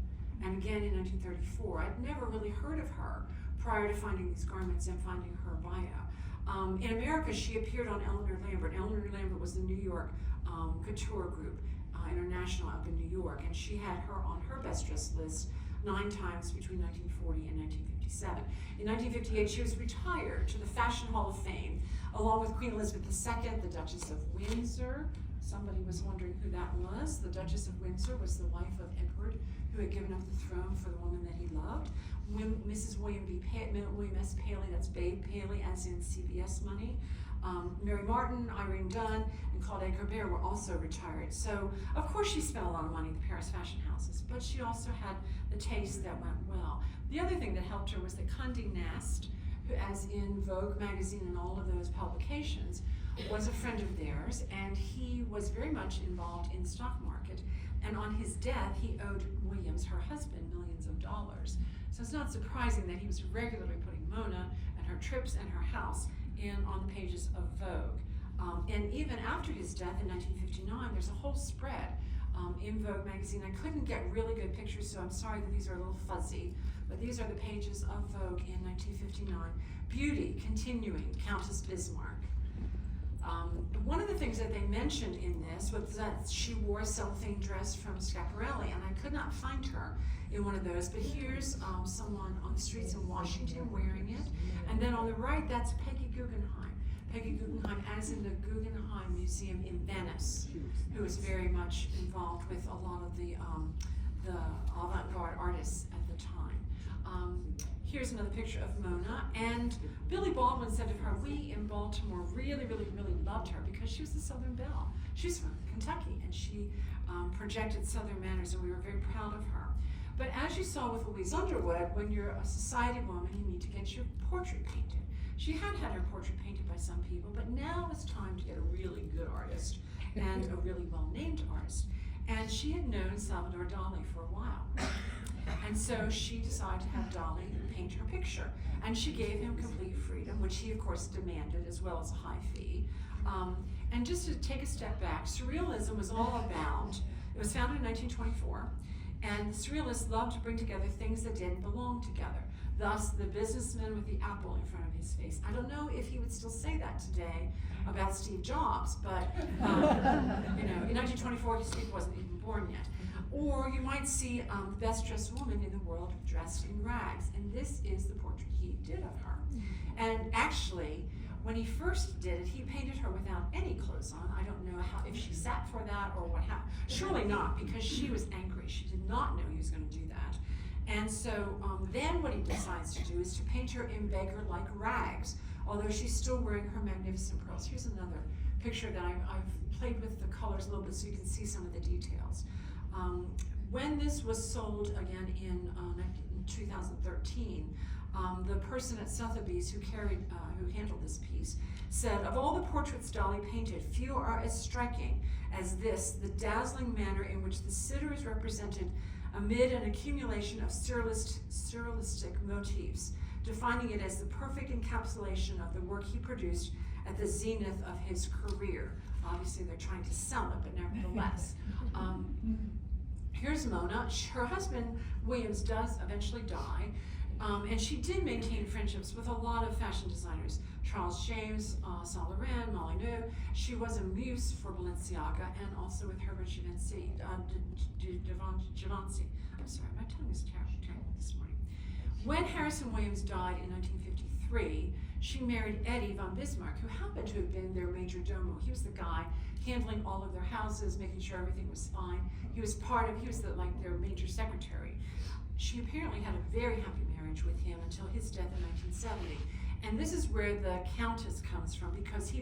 And again in 1934, I'd never really heard of her prior to finding these garments and finding her bio. In America, she appeared on Eleanor Lambert. Eleanor Lambert was the New York couture group, international up in New York, and she had her on her best dressed list 9 times between 1940 and 1957. In 1958, she was retired to the Fashion Hall of Fame, along with Queen Elizabeth II, the Duchess of Windsor, Somebody was wondering who that was. The Duchess of Windsor was the wife of Edward, who had given up the throne for the woman that he loved. Mrs. William S. Paley, that's Babe Paley, as in CBS money. Mary Martin, Irene Dunn, and Claude Colbert were also retired. So, of course, she spent a lot of money at the Paris fashion houses, but she also had the taste that went well. The other thing that helped her was that Condé Nast, who, as in Vogue magazine and all of those publications, was a friend of theirs, and he was very much involved in the stock market. And on his death, he owed Williams, her husband, millions of dollars. So it's not surprising that he was regularly putting Mona and her trips and her house in on the pages of Vogue. And even after his death in 1959, there's a whole spread in Vogue magazine. I couldn't get really good pictures, so I'm sorry that these are a little fuzzy, but these are the pages of Vogue in 1959. Beauty, continuing, Countess Bismarck. One of the things that they mentioned in this was that she wore a cellophane dress from Schiaparelli, and I could not find her in one of those, but here's someone on the streets in Washington wearing it. And then on the right, that's Peggy Guggenheim. Peggy Guggenheim, as in the Guggenheim Museum in Venice, who was very much involved with a lot of the avant-garde artists at the time. Here's another picture of Mona, and Billy Baldwin said of her, we in Baltimore really, really, really loved her because she was the Southern Belle. She's from Kentucky, and she projected Southern manners, and we were very proud of her. But as you saw with Louise Underwood, when you're a society woman, you need to get your portrait painted. She had had her portrait painted by some people, but now it's time to get a really good artist and a really well-named artist. And she had known Salvador Dali for a while. And so she decided to have Dali paint her picture. And she gave him complete freedom, which he, of course, demanded, as well as a high fee. And just to take a step back, Surrealism was all about, it was founded in 1924, and the Surrealists loved to bring together things that didn't belong together. Thus, the businessman with the apple in front of his face. I don't know if he would still say that today about Steve Jobs, but in 1924, Steve wasn't even born yet. Or you might see the best dressed woman in the world dressed in rags, and this is the portrait he did of her. And actually, when he first did it, he painted her without any clothes on. I don't know if she sat for that or what happened. Surely not, because she was angry. She did not know he was going to do that. And so then what he decides to do is to paint her in beggar-like rags, although she's still wearing her magnificent pearls. Here's another picture that I've played with the colors a little bit so you can see some of the details. When this was sold again in 2013, the person at Sotheby's who handled this piece said, of all the portraits Dali painted, few are as striking as this, the dazzling manner in which the sitter is represented amid an accumulation of surrealistic motifs, defining it as the perfect encapsulation of the work he produced at the zenith of his career. Obviously, they're trying to sell it, but nevertheless. Here's Mona. Her husband, Williams, does eventually die, and she did maintain friendships with a lot of fashion designers. Charles James, Saint Laurent, Molyneux. She was a muse for Balenciaga, and also with Herbert Givenchy. I'm sorry, my tongue is terrible this morning. When Harrison Williams died in 1953, she married Eddie von Bismarck, who happened to have been their major domo. He was the guy handling all of their houses, making sure everything was fine. He was their major secretary. She apparently had a very happy marriage with him until his death in 1970. And this is where the Countess comes from, because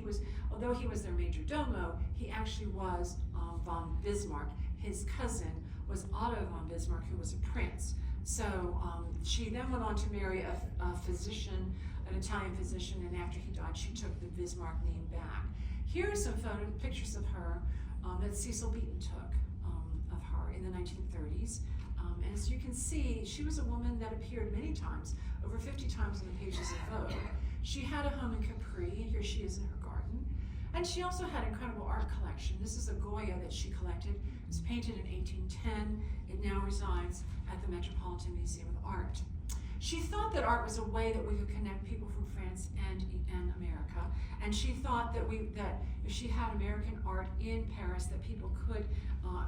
although he was their major domo, he actually was von Bismarck. His cousin was Otto von Bismarck, who was a prince. So she then went on to marry a physician, an Italian physician, and after he died, she took the Bismarck name back. Here are some pictures of her that Cecil Beaton took of her in the 1930s. And as you can see, she was a woman that appeared many times, over 50 times in the pages of Vogue. She had a home in Capri, and here she is in her garden. And she also had an incredible art collection. This is a Goya that she collected. It was painted in 1810. It now resides at the Metropolitan Museum of Art. She thought that art was a way that we could connect people from France and America. And she thought that if she had American art in Paris, that people could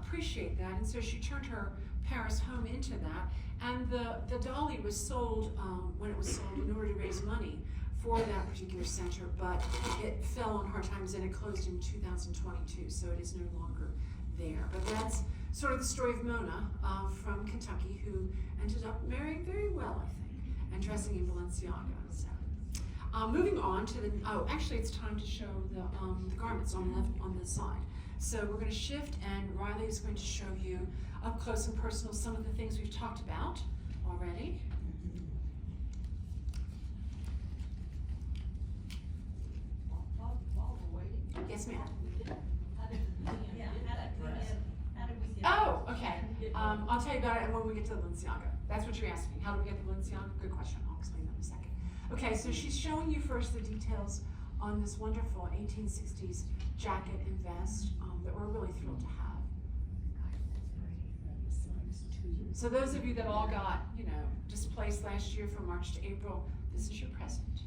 appreciate that. And so she turned her Paris home into that. And the Dali was sold, when it was sold, in order to raise money for that particular center, but it fell on hard times and it closed in 2022, so it is no longer there. But that's sort of the story of Mona from Kentucky, who ended up marrying very well, I think, and dressing in Balenciaga. So, moving on to the, actually it's time to show the garments on the side. So we're going to shift, and Riley is going to show you up close and personal some of the things we've talked about already. Yes, ma'am. Oh, okay. I'll tell you about it when we get to the Balenciaga. That's what you're asking. How do we get the Balenciaga? Good question. I'll explain that in a second. Okay, so she's showing you first the details on this wonderful 1860s jacket and vest that we're really thrilled to have. So those of you that all got, displaced last year from March to April, this is your present.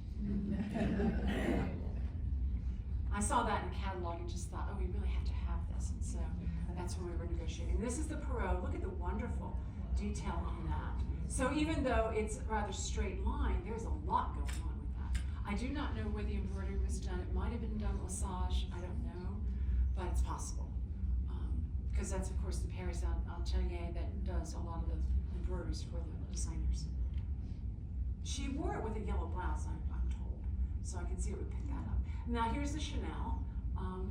I saw that in the catalog and just thought, oh, we really have to have this. And so that's when we were negotiating. This is the Poiret. Look at the wonderful detail on that. So even though it's a rather straight line, there's a lot going on with that. I do not know where the embroidery was done. It might have been done massage. I don't know, but it's possible. Because that's, of course, the Paris atelier that does a lot of the embroideries for the designers. She wore it with a yellow blouse, I'm told, so I can see it would pick that up. Now here's the Chanel.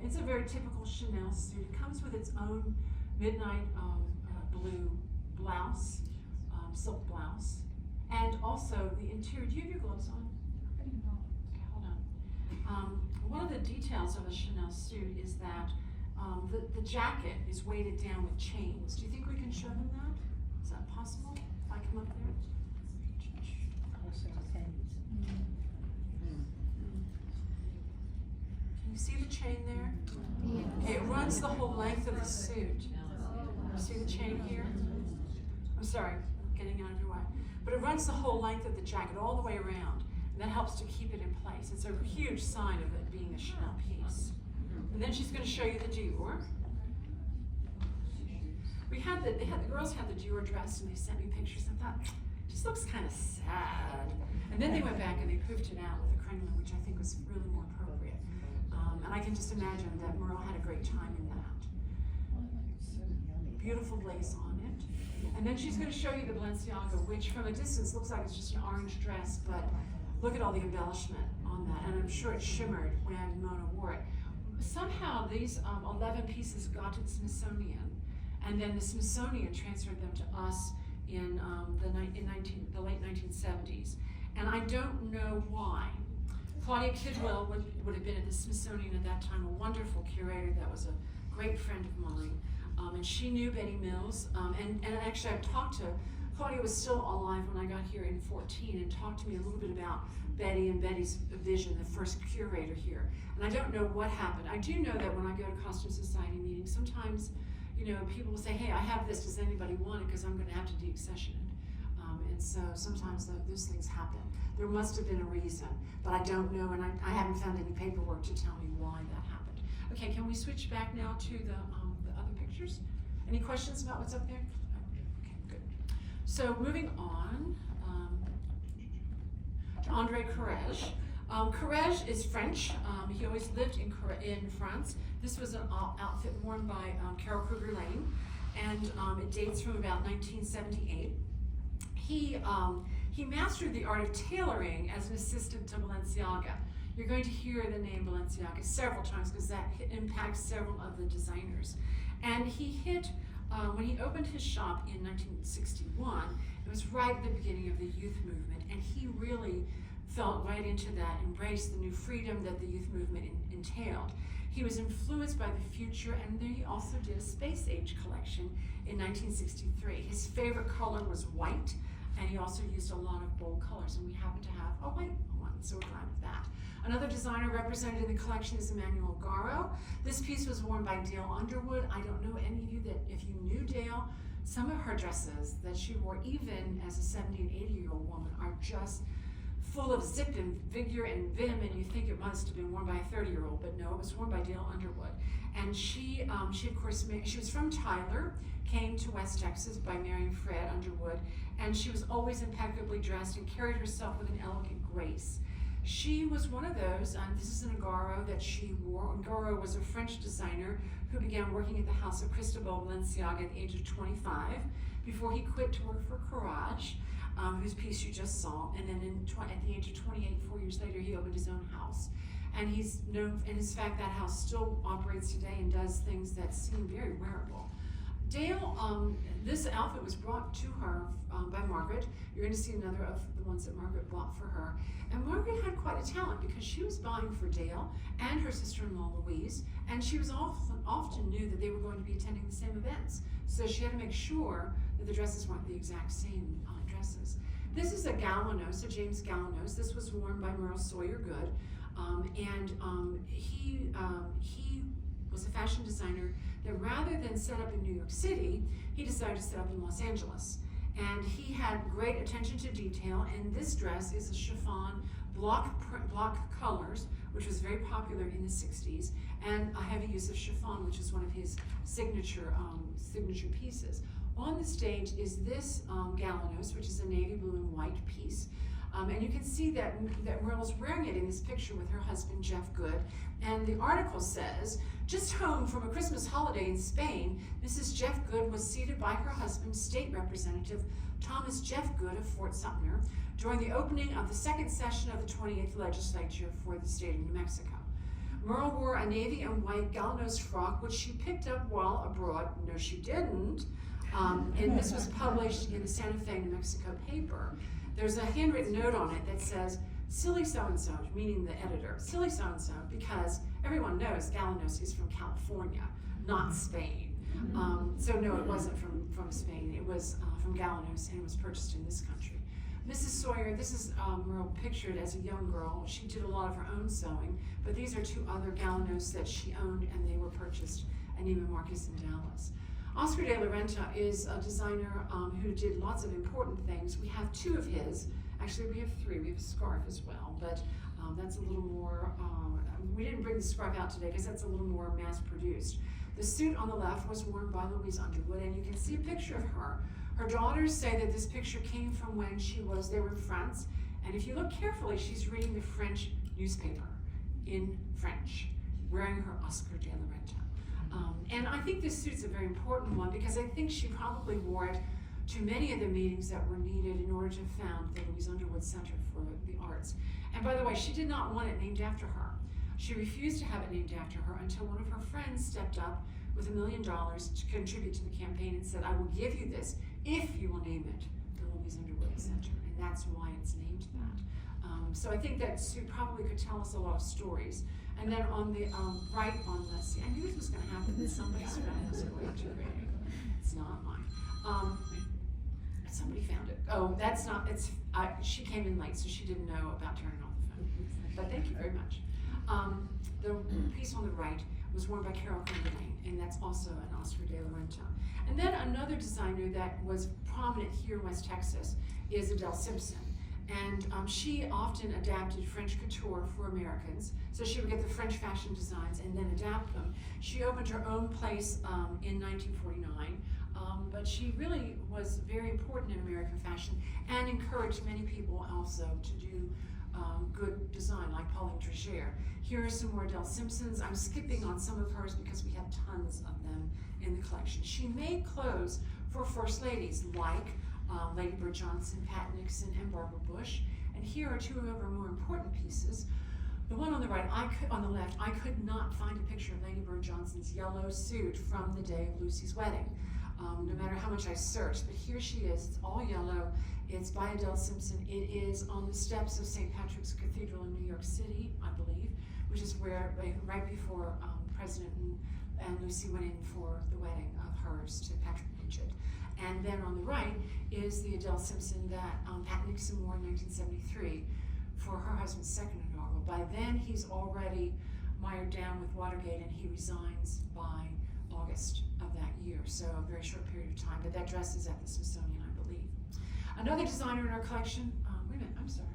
It's a very typical Chanel suit. It comes with its own midnight blue blouse, silk blouse, and also the interior. Do you have your gloves on? Okay, hold on. One of the details of a Chanel suit is that the jacket is weighted down with chains. Do you think we can show them that? Is that possible? If I come up there? You see the chain there? Okay, it runs the whole length of the suit. You see the chain here? I'm sorry, I'm getting out of your way. But it runs the whole length of the jacket all the way around, and that helps to keep it in place. It's a huge sign of it being a Chanel piece. And then she's going to show you the Dior. The girls had the Dior dress, and they sent me pictures. I thought, it just looks kind of sad. And then they went back and they poofed it out with a crinoline, which I think was really more appropriate. And I can just imagine that Merle had a great time in that. Beautiful lace on it. And then she's going to show you the Balenciaga, which from a distance looks like it's just an orange dress, but look at all the embellishment on that. And I'm sure it shimmered when Mona wore it. Somehow these 11 pieces got to the Smithsonian, and then the Smithsonian transferred them to us in the late 1970s. And I don't know why. Claudia Kidwell would have been at the Smithsonian at that time, a wonderful curator that was a great friend of mine. And she knew Betty Mills. And actually I've talked to, Claudia was still alive when I got here in 14 and talked to me a little bit about Betty and Betty's vision, the first curator here. And I don't know what happened. I do know that when I go to Costume Society meetings, sometimes, people will say, hey, I have this, does anybody want it? Because I'm going to have to deaccession it. And so sometimes those things happen. There must have been a reason, but I don't know, and I haven't found any paperwork to tell me why that happened. Okay, can we switch back now to the other pictures? Any questions about what's up there? Okay, good. So moving on to André Courrèges. Courrèges is French. He always lived in France. This was an outfit worn by Carol Kruger-Lane, and it dates from about 1978. He mastered the art of tailoring as an assistant to Balenciaga. You're going to hear the name Balenciaga several times because that impacts several of the designers. And he hit, when he opened his shop in 1961, it was right at the beginning of the youth movement, and he really felt right into that, embraced the new freedom that the youth movement entailed. He was influenced by the future, and then he also did a space age collection in 1963. His favorite color was white, and he also used a lot of bold colors, and we happen to have a white one, so we're glad with that. Another designer represented in the collection is Emmanuel Garo. This piece was worn by Dale Underwood. I don't know any of you that, if you knew Dale, some of her dresses that she wore even as a 70 and 80-year-old woman are just full of zip and vigor and vim, and you think it must have been worn by a 30-year-old, but no, it was worn by Dale Underwood. And she of course, she was from Tyler, came to West Texas by marrying Fred Underwood, and she was always impeccably dressed and carried herself with an elegant grace. She was one of those, and this is an Ungaro that she wore. Ungaro was a French designer who began working at the house of Cristobal Balenciaga at the age of 25 before he quit to work for Courage, whose piece you just saw. And then at the age of 28, 4 years later, he opened his own house. And he's known, and in fact, that house still operates today and does things that seem very wearable. Dale, this outfit was brought to her by Margaret. You're going to see another of the ones that Margaret bought for her. And Margaret had quite a talent because she was buying for Dale and her sister-in-law Louise, and she was often knew that they were going to be attending the same events. So she had to make sure that the dresses weren't the exact same dresses. This is a Galanos, a James Galanos. This was worn by Merle Sawyer Good, he was a fashion designer that rather than set up in New York City, he decided to set up in Los Angeles. And he had great attention to detail, and this dress is a chiffon block colors, which was very popular in the 60s, and a heavy use of chiffon, which is one of his signature pieces. On the stage is this Galanos, which is a navy blue and white piece. And you can see that Merle's wearing it in this picture with her husband, Jeff Good. And the article says, just home from a Christmas holiday in Spain, Mrs. Jeff Good was seated by her husband, State Representative Thomas Jeff Good of Fort Sumter, during the opening of the second session of the 28th Legislature for the state of New Mexico. Merle wore a navy and white Galanos frock, which she picked up while abroad. No, she didn't. And this was published in the Santa Fe, New Mexico paper. There's a handwritten note on it that says, silly so-and-so, meaning the editor, silly so-and-so, because everyone knows Galanos is from California, not Spain. So no, it wasn't from Spain. It was from Galanos, and it was purchased in this country. Mrs. Sawyer, this is Merle pictured as a young girl. She did a lot of her own sewing, but these are two other Galanos that she owned, and they were purchased at Neiman Marcus in Dallas. Oscar de la Renta is a designer who did lots of important things. We have two of his. Actually, we have three. We have a scarf as well, but that's a little more, we didn't bring the scarf out today because that's a little more mass-produced. The suit on the left was worn by Louise Underwood, and you can see a picture of her. Her daughters say that this picture came from when they were in France, and if you look carefully, she's reading the French newspaper in French, wearing her Oscar de la Renta. And I think this suit's a very important one because I think she probably wore it to many of the meetings that were needed in order to found the Louise Underwood Center for the Arts. And by the way, she did not want it named after her. She refused to have it named after her until one of her friends stepped up with $1 million to contribute to the campaign and said, I will give you this if you will name it the Louise Underwood Center. And that's why it's named that. So I think that suit probably could tell us a lot of stories. And then on the right on the, see, I knew this was going to happen, that somebody's phone was going to ring. It's not mine. Somebody found it. Oh, that's not, she came in late, so she didn't know about turning off the phone. But thank you very much. The piece on the right was worn by Carol Cumberland, and that's also an Oscar de la Renta. And then another designer that was prominent here in West Texas is Adele Simpson. And she often adapted French couture for Americans. So she would get the French fashion designs and then adapt them. She opened her own place in 1949, but she really was very important in American fashion and encouraged many people also to do good design, like Pauline Trégère. Here are some more Adele Simpsons. I'm skipping on some of hers because we have tons of them in the collection. She made clothes for First Ladies, like Lady Bird Johnson, Pat Nixon, and Barbara Bush. And here are two of her more important pieces. The one on the right, on the left, I could not find a picture of Lady Bird Johnson's yellow suit from the day of Lucy's wedding, no matter how much I searched. But here she is. It's all yellow. It's by Adele Simpson. It is on the steps of St. Patrick's Cathedral in New York City, I believe, which is where, right before President and Lucy went in for the wedding of hers to Patrick Midget. And then on the right is the Adele Simpson that Pat Nixon wore in 1973 for her husband's second inaugural. By then, he's already mired down with Watergate, and he resigns by August of that year, so a very short period of time. But that dress is at the Smithsonian, I believe. Another designer in our collection, wait a minute, I'm sorry.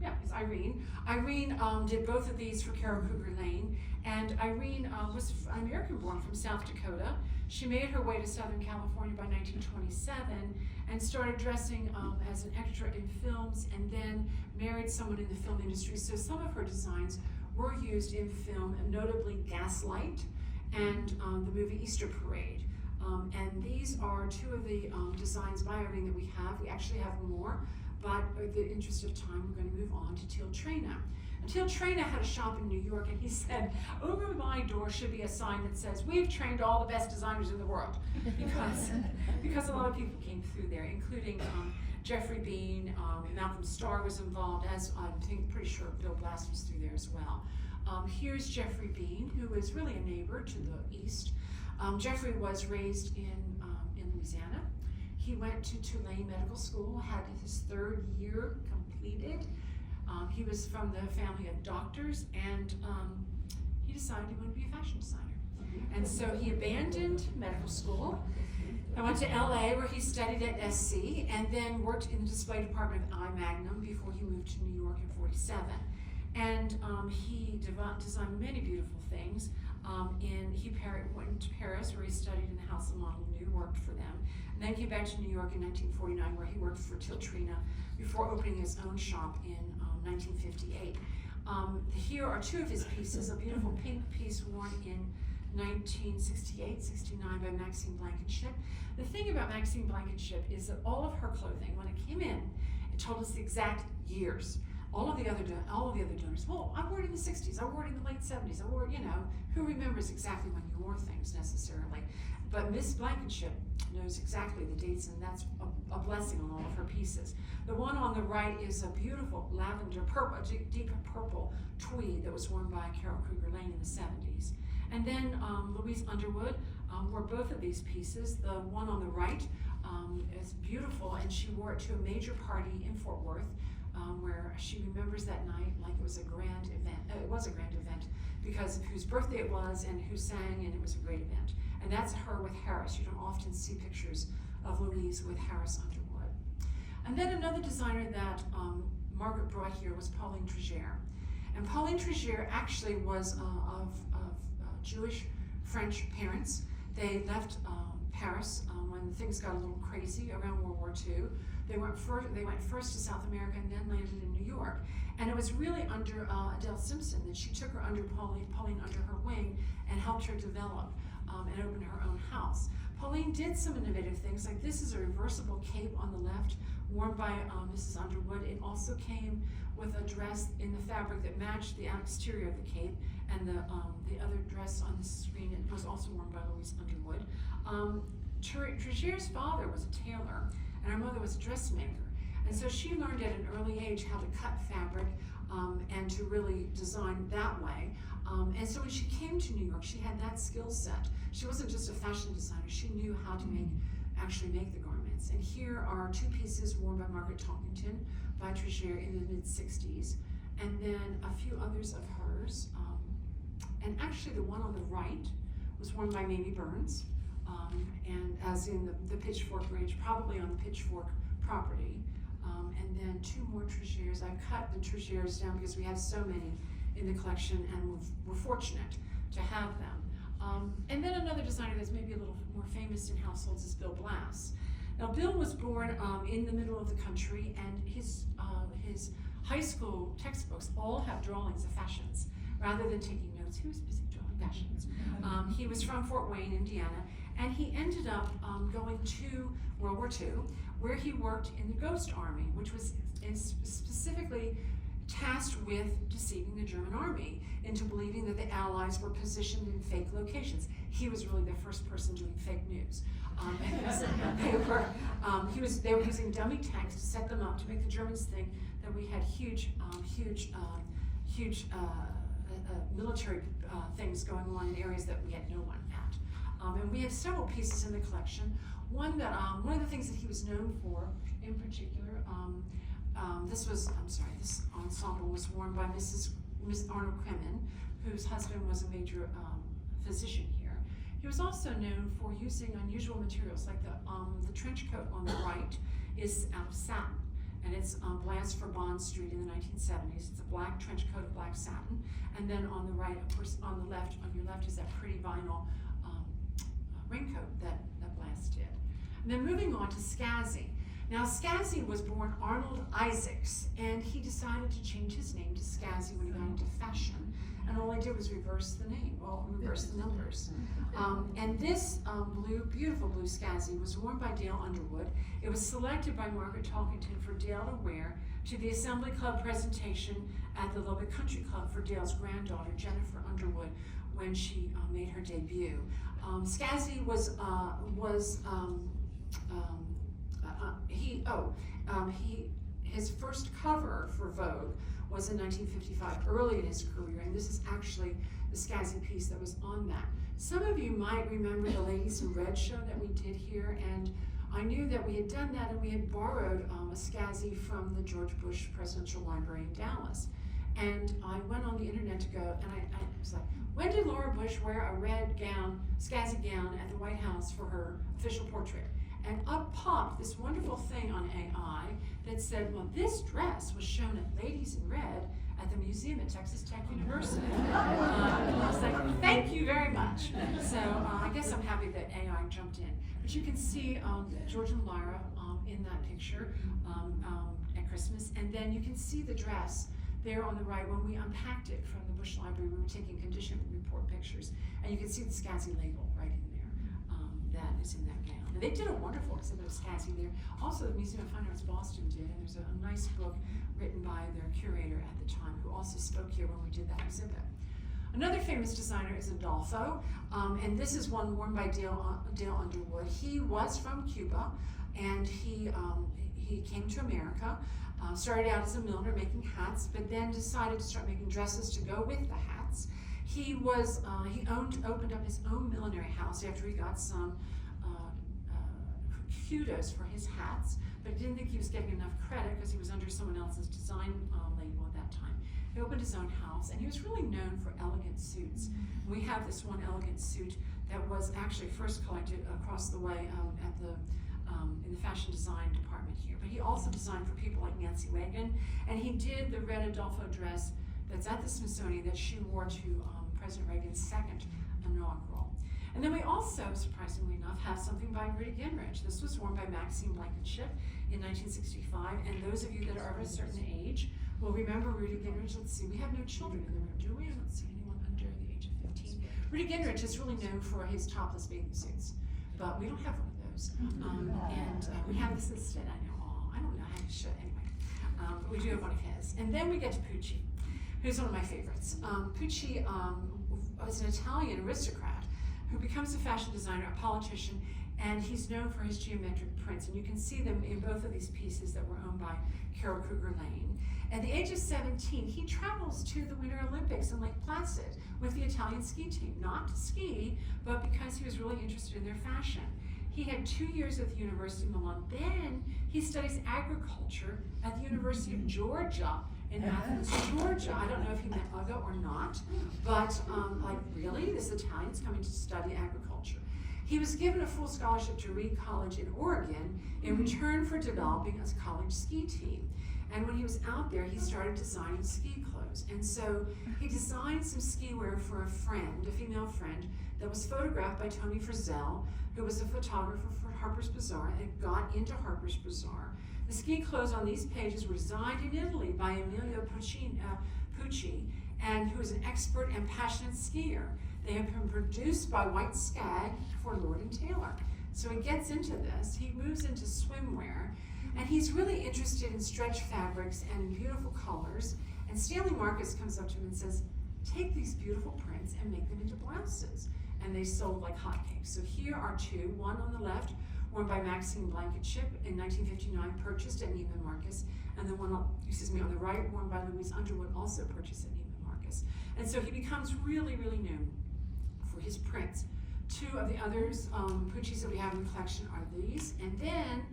Yeah, it's Irene. Irene did both of these for Carol Cougar Lane, and Irene was an American born from South Dakota. She made her way to Southern California by 1927 and started dressing as an extra in films, and then married someone in the film industry. So some of her designs were used in film, and notably Gaslight and the movie Easter Parade. And these are two of the designs by Irving that we have. We actually have more, but in the interest of time, we're going to move on to Teal Traina. Teal Traina had a shop in New York, and he said, over my door should be a sign that says, we've trained all the best designers in the world, because a lot of people came through there, including Jeffrey Bean, Malcolm Starr was involved, as I'm pretty sure Bill Blass was through there as well. Here's Jeffrey Bean, who is really a neighbor to the east. Jeffrey was raised in Louisiana. He went to Tulane Medical School, had his 3rd year completed. He was from the family of doctors, and he decided he wanted to be a fashion designer. And so he abandoned medical school and went to LA, where he studied at SC, and then worked in the display department of I Magnum before he moved to New York in '47. And he designed many beautiful things. He went to Paris, where he studied in the House of Model New, worked for them, and then came back to New York in 1949, where he worked for Teal Traina before opening his own shop in 1958. Here are two of his pieces, a beautiful pink piece worn in 1968-69 by Maxine Blankenship. The thing about Maxine Blankenship is that all of her clothing, when it came in, it told us the exact years. All of the other donors, well, I wore it in the 60s, I wore it in the late 70s, I wore it, who remembers exactly when you wore things necessarily? But Miss Blankenship knows exactly the dates, and that's a blessing on all of her pieces. The one on the right is a beautiful lavender purple, deep purple tweed that was worn by Carol Kruger Lane in the 70s. And then Louise Underwood wore both of these pieces. The one on the right is beautiful, and she wore it to a major party in Fort Worth, where she remembers that night like it was a grand event. It was a grand event because of whose birthday it was and who sang, and it was a great event. And that's her with Harris. You don't often see pictures of Louise with Harris Underwood. And then another designer that Margaret brought here was Pauline Trégère. And Pauline Trégère actually was of Jewish French parents. They left Paris when things got a little crazy around World War II. They went first to South America and then landed in New York. And it was really under Adele Simpson that she took her under Pauline under her wing and helped her develop and open her own house. Pauline did some innovative things, like this is a reversible cape on the left, worn by Mrs. Underwood. It also came with a dress in the fabric that matched the exterior of the cape, and the other dress on the screen, it was also worn by Louise Underwood. Trégère's father was a tailor, and her mother was a dressmaker. And so she learned at an early age how to cut fabric and to really design that way. And so when she came to New York, she had that skill set. She wasn't just a fashion designer, she knew how to actually make the garments. And here are two pieces worn by Margaret Talkington by Trégère in the mid-60s, and then a few others of hers. And actually the one on the right was worn by Mamie Burns, and as in the Pitchfork Ranch, probably on the Pitchfork property. And then two more Trégères. I cut the Trégères down because we have so many in the collection, and we're fortunate to have them. And then another designer that's maybe a little more famous in households is Bill Blass. Now, Bill was born in the middle of the country, and his high school textbooks all have drawings of fashions. Rather than taking notes, he was busy drawing fashions. He was from Fort Wayne, Indiana, and he ended up going to World War II, where he worked in the Ghost Army, which was specifically tasked with deceiving the German army into believing that the Allies were positioned in fake locations. He was really the first person doing fake news. They were using dummy tanks to set them up to make the Germans think that we had huge military things going on in areas that we had no one at. And we have several pieces in the collection. One of the things that he was known for, in particular, this ensemble was worn by Miss Arnold Kremen, whose husband was a major physician here. He was also known for using unusual materials, like the trench coat on the right is out of satin, and it's Blanche for Bond Street in the 1970s. It's a black trench coat of black satin, and then on the right, of course, on your left is that pretty vinyl raincoat that Blas did. And then moving on to Scazzi. Now Scazzi was born Arnold Isaacs, and he decided to change his name to Scazzi when he got into fashion. And all I did was reverse the name, reverse the numbers. And this beautiful blue Scazzi was worn by Dale Underwood. It was selected by Margaret Talkington for Dale to wear to the Assembly Club presentation at the Lubbock Country Club for Dale's granddaughter, Jennifer Underwood, when she made her debut. Scazzi his first cover for Vogue was in 1955, early in his career, and this is actually the Scazzi piece that was on that. Some of you might remember the Ladies in Red show that we did here, and I knew that we had done that, and we had borrowed a Scazzi from the George Bush Presidential Library in Dallas. And I went on the internet to go, and I was like, when did Laura Bush wear a red gown, Scazzi gown, at the White House for her official portrait? And up popped this wonderful thing on AI that said, well, this dress was shown at Ladies in Red at the museum at Texas Tech University. I was like, thank you very much. So I guess I'm happy that AI jumped in. But you can see George and Lyra in that picture at Christmas. And then you can see the dress there on the right. When we unpacked it from the Bush Library, we were taking condition report pictures. And you can see the Scazzi label right in there. That is in that gown. And they did a wonderful exhibit of Scazzi there. Also, the Museum of Fine Arts Boston did, and there's a nice book written by their curator at the time, who also spoke here when we did that exhibit. Another famous designer is Adolfo, and this is one worn by Dale Underwood. He was from Cuba, and he came to America, started out as a milliner making hats, but then decided to start making dresses to go with the hats. He opened up his own millinery house after he got some kudos for his hats, but didn't think he was getting enough credit because he was under someone else's design label at that time. He opened his own house, and he was really known for elegant suits. And we have this one elegant suit that was actually first collected across the way in the fashion design department here. But he also designed for people like Nancy Reagan, and he did the red Adolfo dress that's at the Smithsonian that she wore to President Reagan's second inaugural. And then we also, surprisingly enough, have something by Rita Gingrich. This was worn by Maxine Blankenship in 1965, and those of you that are of a certain age will remember Rita Gingrich. Let's see, we have no children in the room, do we? I don't see anyone under the age of 15. Rita Gingrich is really known for his topless bathing suits, but we don't have one of those. We have this instead, I know. I don't know how to show it anyway. But we do have one of his. And then we get to Pucci, who's one of my favorites. Pucci was an Italian aristocrat who becomes a fashion designer, a politician, and he's known for his geometric prints. And you can see them in both of these pieces that were owned by Carol Kruger Lane. At the age of 17, he travels to the Winter Olympics in Lake Placid with the Italian ski team, not to ski, but because he was really interested in their fashion. He had 2 years at the University of Milan. Then he studies agriculture at the University of Georgia in Athens, Georgia. I don't know if he meant Uga or not, but like, really? This Italian's coming to study agriculture. He was given a full scholarship to Reed College in Oregon in return for developing a college ski team. And when he was out there, he started designing ski clothes. And so he designed some ski wear for a friend, a female friend, that was photographed by Tony Frizzell, who was a photographer for Harper's Bazaar, and it got into Harper's Bazaar. The ski clothes on these pages were designed in Italy by Emilio Pucci, and who is an expert and passionate skier. They have been produced by White Skag for Lord & Taylor. So he gets into this, he moves into swimwear, and he's really interested in stretch fabrics and beautiful colors. And Stanley Marcus comes up to him and says, take these beautiful prints and make them into blouses. And they sold like hotcakes. So here are two, one on the left, worn by Maxine Blankenship in 1959, purchased at Neiman Marcus, and the one on the right, worn by Louise Underwood, also purchased at Neiman Marcus. And so he becomes really, really known for his prints. Two of the others, Pucci's that we have in the collection are these, and then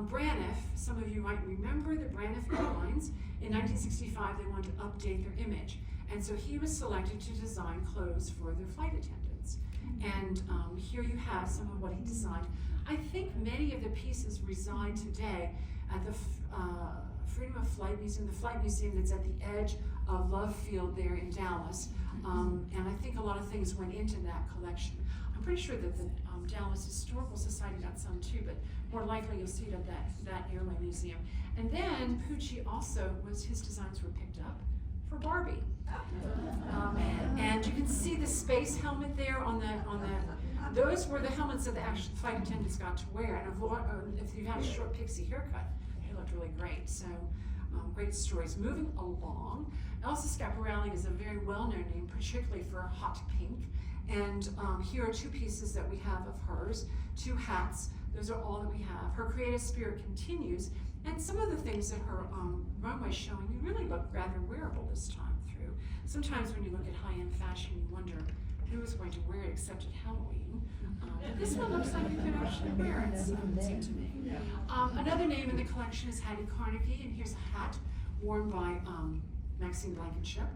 Braniff. Some of you might remember the Braniff Airlines. In 1965, they wanted to update their image, and so he was selected to design clothes for their flight attendants. And here you have some of what he designed. I think many of the pieces reside today at the Freedom of Flight Museum, the Flight Museum that's at the edge of Love Field there in Dallas. And I think a lot of things went into that collection. I'm pretty sure that the Dallas Historical Society got some too, but more likely you'll see it at that Airway Museum. And then Pucci also his designs were picked up for Barbie. And you can see the space helmet there on the, those were the helmets that the actual flight attendants got to wear. And if you had a short pixie haircut, they looked really great. So great stories. Moving along, Elsa Schiaparelli is a very well-known name, particularly for hot pink. And here are two pieces that we have of hers, two hats. Those are all that we have. Her creative spirit continues, and some of the things that her runway's showing, you really look rather wearable this time through. Sometimes when you look at high-end fashion, you wonder who is going to wear it except at Halloween. But this one looks like you could actually wear it, so it seemed to me. Another name in the collection is Hattie Carnegie, and here's a hat worn by Maxine Blankenship.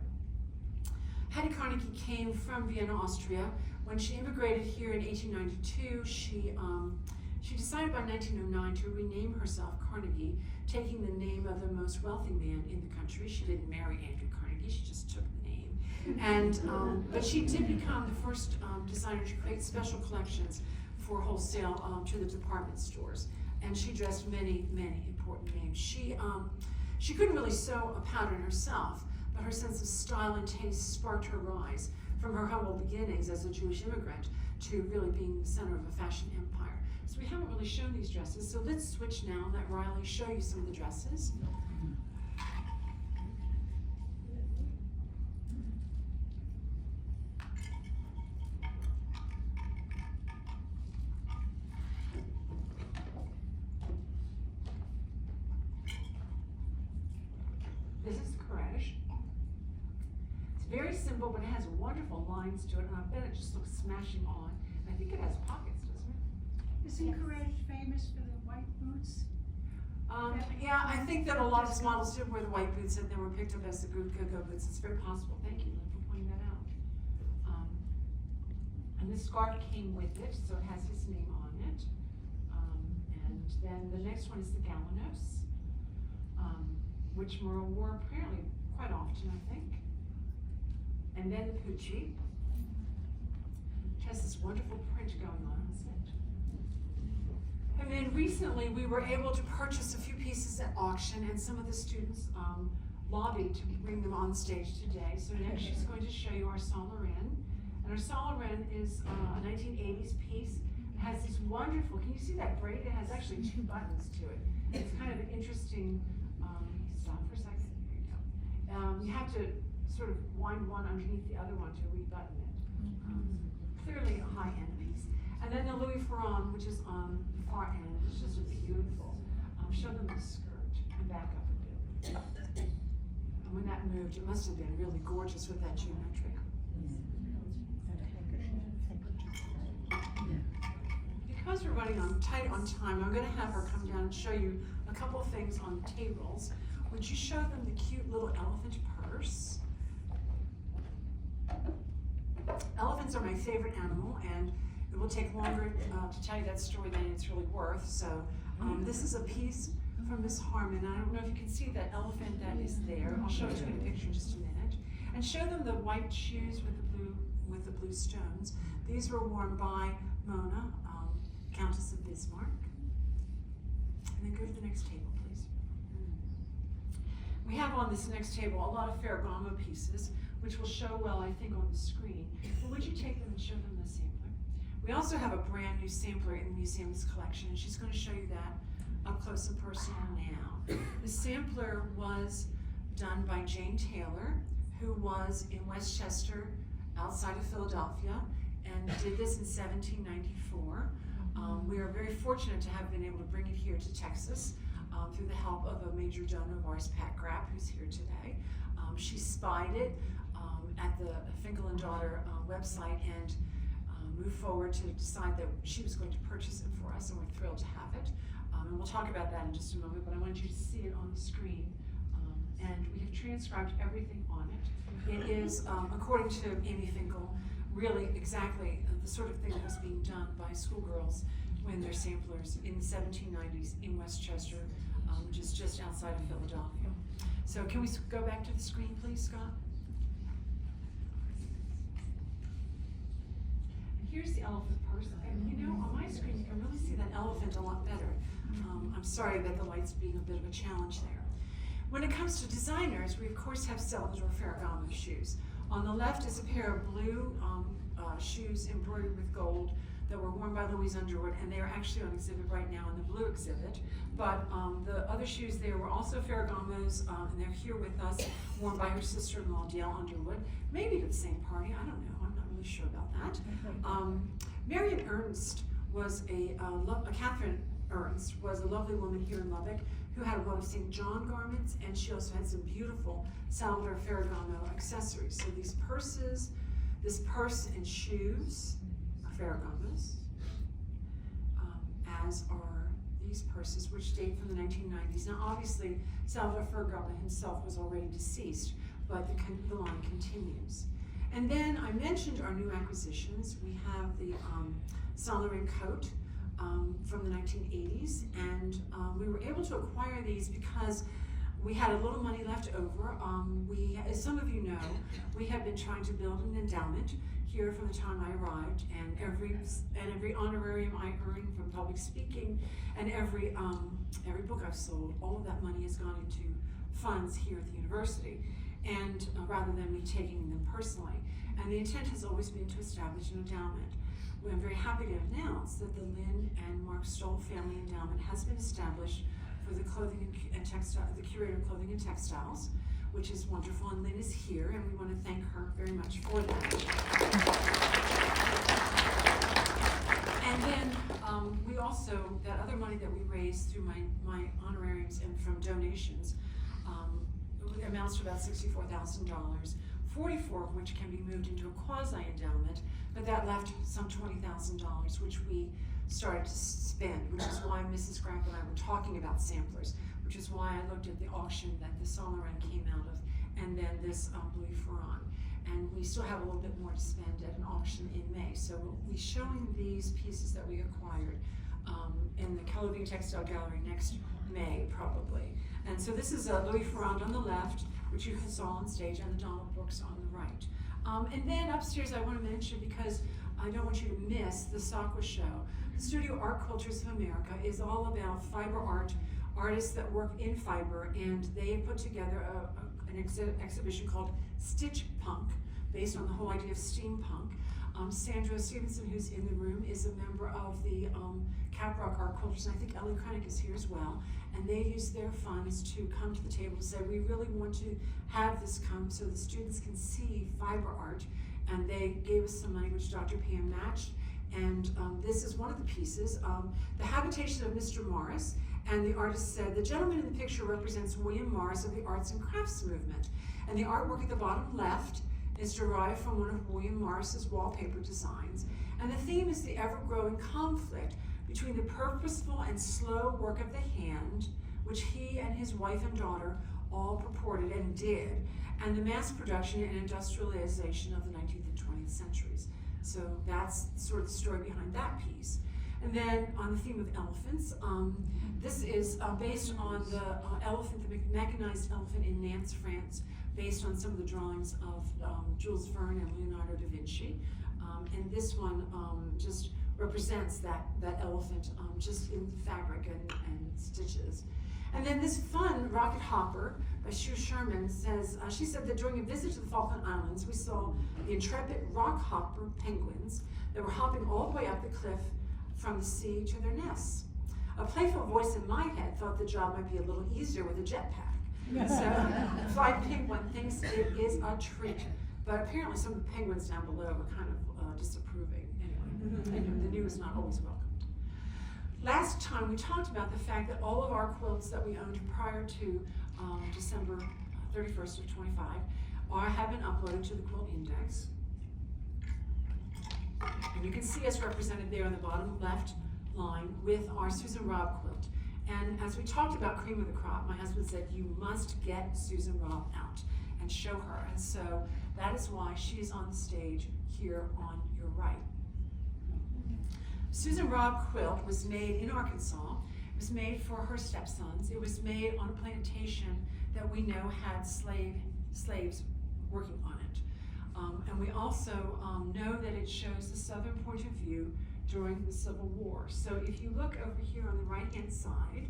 Hattie Carnegie came from Vienna, Austria. When she immigrated here in 1892, she decided by 1909 to rename herself Carnegie, taking the name of the most wealthy man in the country. She didn't marry Andrew Carnegie, she just took the name. And, but she did become the first designer to create special collections for wholesale to the department stores. And she dressed many, many important names. She couldn't really sew a pattern herself, but her sense of style and taste sparked her rise from her humble beginnings as a Jewish immigrant to really being the center of a fashion empire. So we haven't really shown these dresses, so let's switch now and let Riley show you some of the dresses. This is Courage. It's very simple, but it has wonderful lines to it, and I bet it just looks smashing on. And I think it has pockets, doesn't it? Isn't Courage famous for the white boots? Yeah, I think that a lot of his models did wear the white boots and they were picked up as the go-go boots. It's very possible. Thank you, Lynn, for pointing that out. And this scarf came with it, so it has his name on it. And then the next one is the Galanos, which Merle wore apparently quite often, I think. And then the Pucci, which has this wonderful print going on, isn't it? And then recently we were able to purchase a few pieces at auction, and some of the students lobbied to bring them on stage today. So next she's going to show you our Saint Laurent. And our Saint Laurent is a 1980s piece. It has these wonderful, can you see that braid? It has actually two buttons to it. It's kind of an interesting, stop for a second, here you go. You have to sort of wind one underneath the other one to rebutton it. Clearly a high-end piece. And then the Louis Ferragamo, which is on the far end, it's just beautiful. Show them the skirt and back up a bit. And when that moved, it must have been really gorgeous with that geometry. Because we're running tight on time, I'm going to have her come down and show you a couple of things on tables. Would you show them the cute little elephant purse? Elephants are my favorite animal, and it will take longer to tell you that story than it's really worth. So this is a piece from Miss Harmon. I don't know if you can see that elephant that is there. I'll show it to you in a picture in just a minute. And show them the white shoes with the blue stones. These were worn by Mona, Countess of Bismarck. And then go to the next table, please. We have on this next table a lot of Ferragamo pieces, which will show well, I think, on the screen. But would you take them and show them the sampler? We also have a brand new sampler in the museum's collection, and she's going to show you that up close and personal now. The sampler was done by Jane Taylor, who was in Westchester, outside of Philadelphia, and did this in 1794. We are very fortunate to have been able to bring it here to Texas through the help of a major donor of ours, Pat Grapp, who's here today. She spied it at the Finkel and Daughter website and moved forward to decide that she was going to purchase it for us, and we're thrilled to have it. And we'll talk about that in just a moment, but I want you to see it on the screen. And we have transcribed everything on it. It is, according to Amy Finkel, really exactly the sort of thing that was being done by schoolgirls when they're samplers in the 1790s in Westchester, which is just outside of Philadelphia. So can we go back to the screen, please, Scott? here's the elephant purse, and you know, on my screen you can really see that elephant a lot better. I'm sorry that the light's being a bit of a challenge there. When it comes to designers, we of course have Salvatore Ferragamo shoes. On the left is a pair of blue shoes embroidered with gold that were worn by Louise Underwood, and they are actually on exhibit right now in the blue exhibit. But the other shoes there were also Ferragamo's, and they're here with us, worn by her sister-in-law, Dale Underwood. Maybe to the same party, I don't know, I'm not really sure about that. Marion Ernst was Catherine Ernst was a lovely woman here in Lubbock who had a lot of St. John garments, and she also had some beautiful Salvatore Ferragamo accessories. So these purses, this purse and shoes are Ferragamo's, as are these purses, which date from the 1990s. Now obviously Salvatore Ferragamo himself was already deceased, but the line continues. And then I mentioned our new acquisitions. We have the Saint Laurent coat from the 1980s, and we were able to acquire these because we had a little money left over. As some of you know, we have been trying to build an endowment here from the time I arrived, and every honorarium I earned from public speaking, and every book I've sold, all of that money has gone into funds here at the university, and rather than me taking them personally. And the intent has always been to establish an endowment. I'm very happy to announce that the Lynn and Mark Stoll Family Endowment has been established for the the curator of Clothing and Textiles, which is wonderful, and Lynn is here, and we want to thank her very much for that. And then we also, that other money that we raised through my honorariums and from donations, amounts to about $64,000, 44 of which can be moved into a quasi-endowment, but that left some $20,000, which we started to spend, which is why Mrs. Grapp and I were talking about samplers, which is why I looked at the auction that the Saint Laurent came out of, and then this Louis Ferrand. And we still have a little bit more to spend at an auction in May. So we'll be showing these pieces that we acquired in the Clothing and Textile Gallery next May, probably. And so this is Louis Ferrand on the left, which you saw on stage, and the Donald Brooks on the right. And then upstairs I want to mention, because I don't want you to miss the SACWA show. The Studio Art Cultures of America is all about fiber art, artists that work in fiber, and they put together an exhibition called Stitch Punk, based on the whole idea of steampunk. Sandra Stevenson, who's in the room, is a member of the Caprock Art Cultures, and I think Ellie Krennic is here as well. And they use their funds to come to the table and say, we really want to have this come so the students can see fiber art. And they gave us some money, which Dr. Pam matched. And this is one of the pieces, The Habitation of Mr. Morris. And the artist said, the gentleman in the picture represents William Morris of the Arts and Crafts movement. And the artwork at the bottom left is derived from one of William Morris's wallpaper designs. And the theme is the ever-growing conflict between the purposeful and slow work of the hand, which he and his wife and daughter all purported and did, and the mass production and industrialization of the 19th and 20th centuries. So that's sort of the story behind that piece. And then on the theme of elephants, this is based on the elephant, the mechanized elephant in Nantes, France, based on some of the drawings of Jules Verne and Leonardo da Vinci. And this one just represents that elephant just in fabric and stitches. And then this fun rocket hopper by Sue Sherman says, she said that during a visit to the Falkland Islands, we saw the intrepid rock hopper penguins that were hopping all the way up the cliff from the sea to their nests. A playful voice in my head thought the job might be a little easier with a jetpack. So Fly Penguin thinks it is a treat, but apparently some of the penguins down below were kind of disapproving. Anyway, the new is not always welcomed. Last time we talked about the fact that all of our quilts that we owned prior to December 31st of 25 have been uploaded to the Quilt Index. And you can see us represented there on the bottom left line with our Susan Robb quilt. And as we talked about cream of the crop, my husband said, you must get Susan Robb out and show her. And so that is why she is on the stage here on your right. Susan Robb quilt was made in Arkansas. It was made for her stepsons. It was made on a plantation that we know had slaves working on it. And we also know that it shows the Southern point of view during the Civil War. So if you look over here on the right-hand side,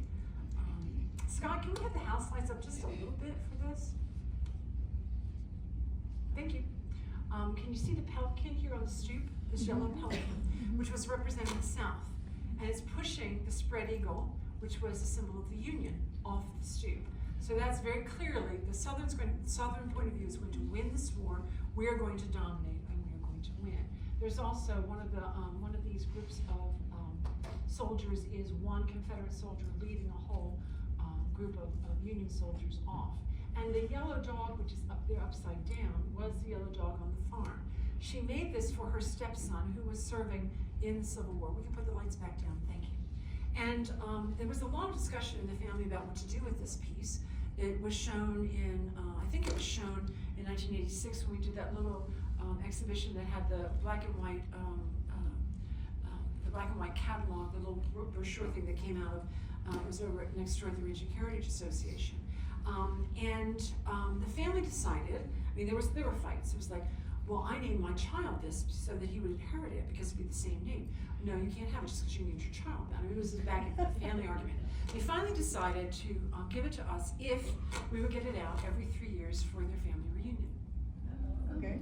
Scott, can we have the house lights up just a little bit for this? Thank you. Can you see the pelican here on the stoop? This yellow pelican, which was representing the South. And it's pushing the spread eagle, which was a symbol of the Union, off the stoop. So that's very clearly the Southern point of view is going to win this war. We are going to dominate, and we are going to win. There's also one of these groups of soldiers is one Confederate soldier leading a whole group of Union soldiers off. And the yellow dog, which is up there upside down, was the yellow dog on the farm. She made this for her stepson, who was serving in the Civil War. We can put the lights back down, thank you. And there was a lot of discussion in the family about what to do with this piece. It was shown in, I think it was shown in 1986 when we did that little exhibition that had the black and white catalog, the little brochure thing that came out of, it was over next door at the Region Heritage Association. The family decided, I mean, there were fights. It was like, well, I named my child this so that he would inherit it because it'd be the same name. No, you can't have it just because you named your child that. I mean, it was a back and forth family argument. They finally decided to give it to us if we would get it out every 3 years for their family reunion. Okay.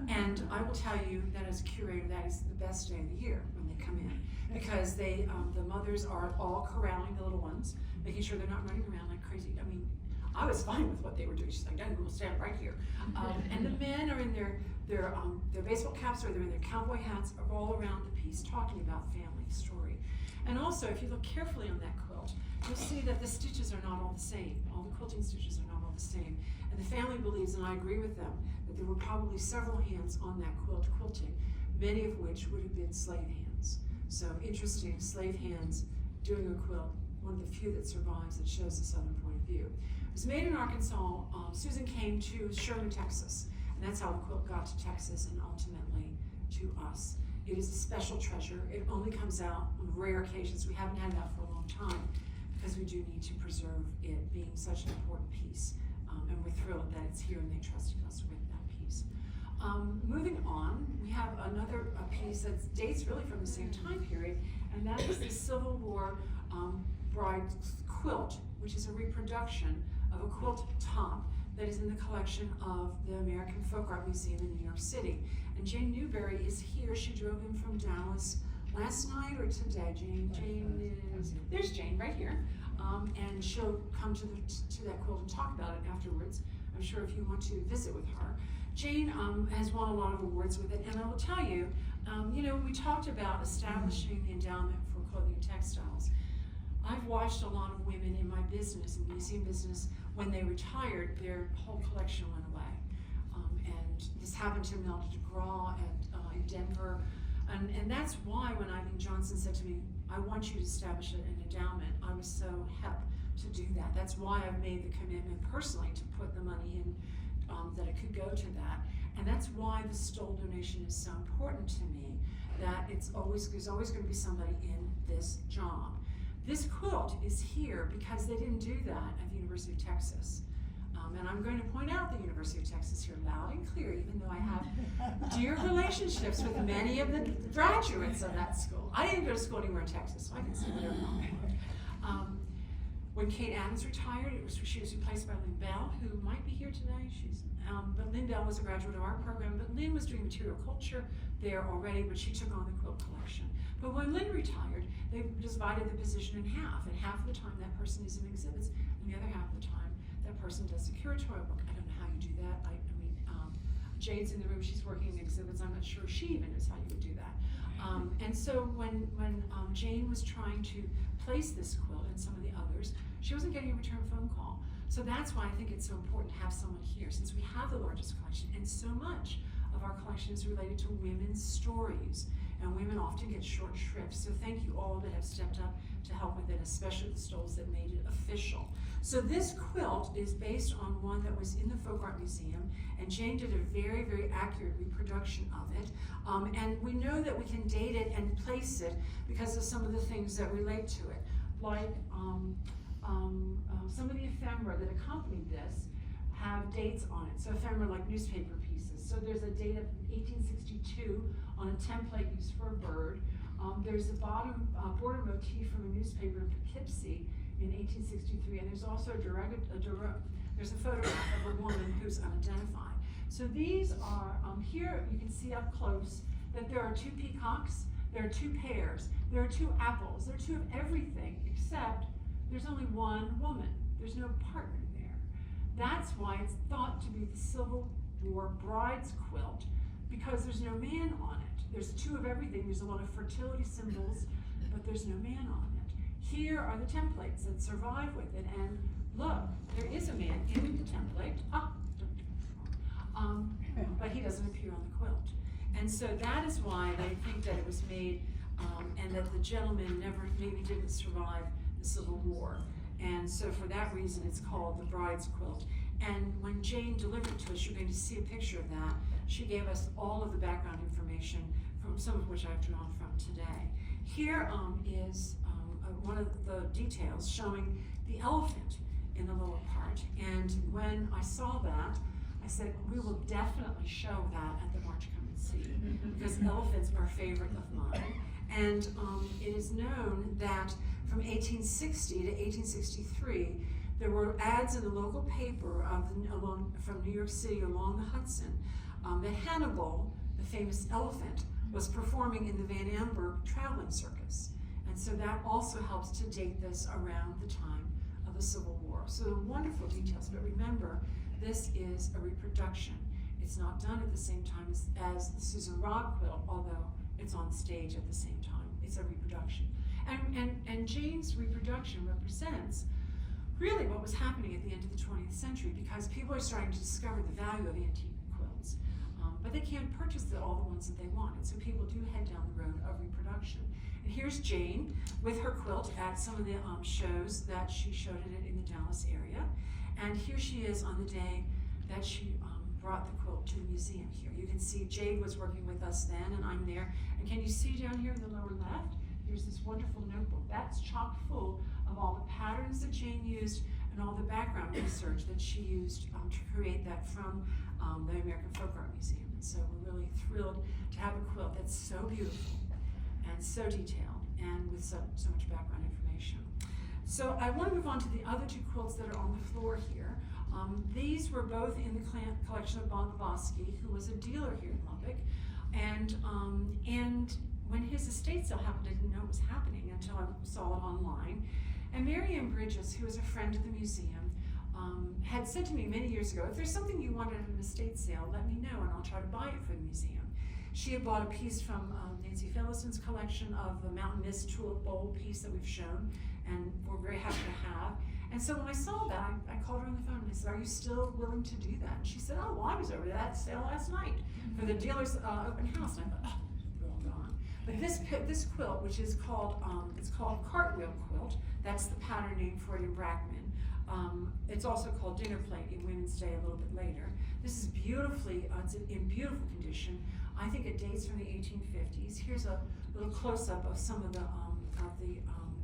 And I will tell you that as a curator, that is the best day of the year when they come in, because they, the mothers are all corralling the little ones, making sure they're not running around like crazy. I mean, I was fine with what they were doing. She's like, "Dad, we'll stand right here." And the men are in their baseball caps, or they're in their cowboy hats, are all around the piece talking about family story. And also, if you look carefully on that quilt, you'll see that the stitches are not all the same. All the quilting stitches are not all the same. And the family believes, and I agree with them, that there were probably several hands on that quilt quilting, many of which would have been slave hands. So interesting, slave hands doing a quilt, one of the few that survives that shows the Southern point of view. It was made in Arkansas. Susan came to Sherman, Texas, and that's how the quilt got to Texas and ultimately to us. It is a special treasure. It only comes out on rare occasions. We haven't had that for a long time because we do need to preserve it being such an important piece. And we're thrilled that it's here and they trusted us with that piece. Moving on, we have another piece that dates really from the same time period, and that is the Civil War bride quilt, which is a reproduction of a quilt top that is in the collection of the American Folk Art Museum in New York City. And Jane Newberry is here. She drove in from Dallas last night or today. There's Jane right here. And she'll come to that quilt and talk about it afterwards. I'm sure if you want to visit with her. Jane has won a lot of awards with it, and I will tell you, we talked about establishing the endowment for clothing and textiles. I've watched a lot of women in my business, in the museum business, when they retired, their whole collection went away. And this happened to Imelda DeGraw in Denver. And that's why when Eileen Johnson said to me, I want you to establish an endowment, I was so hep to do that. That's why I've made the commitment personally to put the money in, that it could go to that. And that's why the Stoll donation is so important to me, that there's always going to be somebody in this job. This quilt is here because they didn't do that at the University of Texas. And I'm going to point out the University of Texas here loud and clear, even though I have dear relationships with many of the graduates of that school. I didn't go to school anywhere in Texas, so I can say whatever I want. When Kate Adams retired, she was replaced by Lynn Bell, who might be here today. But Lynn Bell was a graduate of our program, but Lynn was doing material culture there already, but she took on the quilt collection. But when Lynn retired, they divided the position in half, and half of the time that person is in exhibits, and the other half of the time that person does the curatorial work. I don't know how you do that. I mean, Jade's in the room, she's working in exhibits. I'm not sure she even knows how you would do that. And so when Jane was trying to place this quilt and some of the others, she wasn't getting a return phone call. So that's why I think it's so important to have someone here, since we have the largest collection, and so much of our collection is related to women's stories, and women often get short shrift. So thank you all that have stepped up to help with it, especially the Stolls that made it official. So this quilt is based on one that was in the Folk Art Museum, and Jane did a very, very accurate reproduction of it. And we know that we can date it and place it because of some of the things that relate to it, like some of the ephemera that accompanied this have dates on it. So ephemera like newspaper pieces. So there's a date of 1862 on a template used for a bird. There's a bottom border motif from a newspaper in Poughkeepsie in 1863, and there's also there's a photograph of a woman who's unidentified. So these are, here you can see up close that there are 2 peacocks, there are 2 pears, there are 2 apples, there are 2 of everything, except there's only 1 woman. There's no partner there. That's why it's thought to be the Civil War bride's quilt, because there's no man on it. There's 2 of everything. There's a lot of fertility symbols, but there's no man on it. Here are the templates that survive with it, and look, there is a man in the template. But he doesn't appear on the quilt. And so that is why they think that it was made, and that the gentleman maybe didn't survive the Civil War. And so for that reason, it's called the bride's quilt. And when Jane delivered it to us, you're going to see a picture of that. She gave us all of the background information, from some of which I've drawn from today. Here is one of the details showing the elephant in the lower part. And when I saw that, I said, we will definitely show that at the March Come and See, because elephants are a favorite of mine. And it is known that from 1860 to 1863, there were ads in the local paper from New York City along the Hudson that Hannibal, the famous elephant, was performing in the Van Amber traveling circus. And so that also helps to date this around the time of the Civil War. So wonderful details, but remember, this is a reproduction. It's not done at the same time as the Susan Robb quilt, although it's on stage at the same time. It's a reproduction. And Jane's reproduction represents really what was happening at the end of the 20th century, because people are starting to discover the value of antique quilts, but they can't purchase all the ones that they want, and so people do head down the road of reproduction. And here's Jane with her quilt at some of the shows that she showed it in the Dallas area, and here she is on the day that she brought the quilt to the museum here. You can see Jade was working with us then, and I'm there. And can you see down here in the lower left, here's this wonderful notebook. That's chock full of all the patterns that Jane used and all the background research that she used to create that from the American Folk Art Museum. And so we're really thrilled to have a quilt that's so beautiful and so detailed and with so much background information. So I want to move on to the other 2 quilts that are on the floor here. These were both in the collection of Balenciaga, who was a dealer here in Lubbock. And when his estate sale happened, I didn't know it was happening until I saw it online. And Mary Ann Bridges, who is a friend of the museum, had said to me many years ago, if there's something you wanted at an estate sale, let me know and I'll try to buy it for the museum. She had bought a piece from Nancy Fellison's collection of the Mountain Mist Tulip Bowl piece that we've shown, and we're very happy to have. And so when I saw that, I called her on the phone and I said, are you still willing to do that? And she said, oh, well, I was over to that sale last night for the dealer's open house. And I thought, oh, they're all gone. But this quilt, which is called, it's called Cartwheel Quilt, that's the pattern name for it in Brackman. It's also called Dinner Plate in Women's Day a little bit later. This is beautifully, it's in beautiful condition. I think it dates from the 1850s. Here's a little close-up of some of the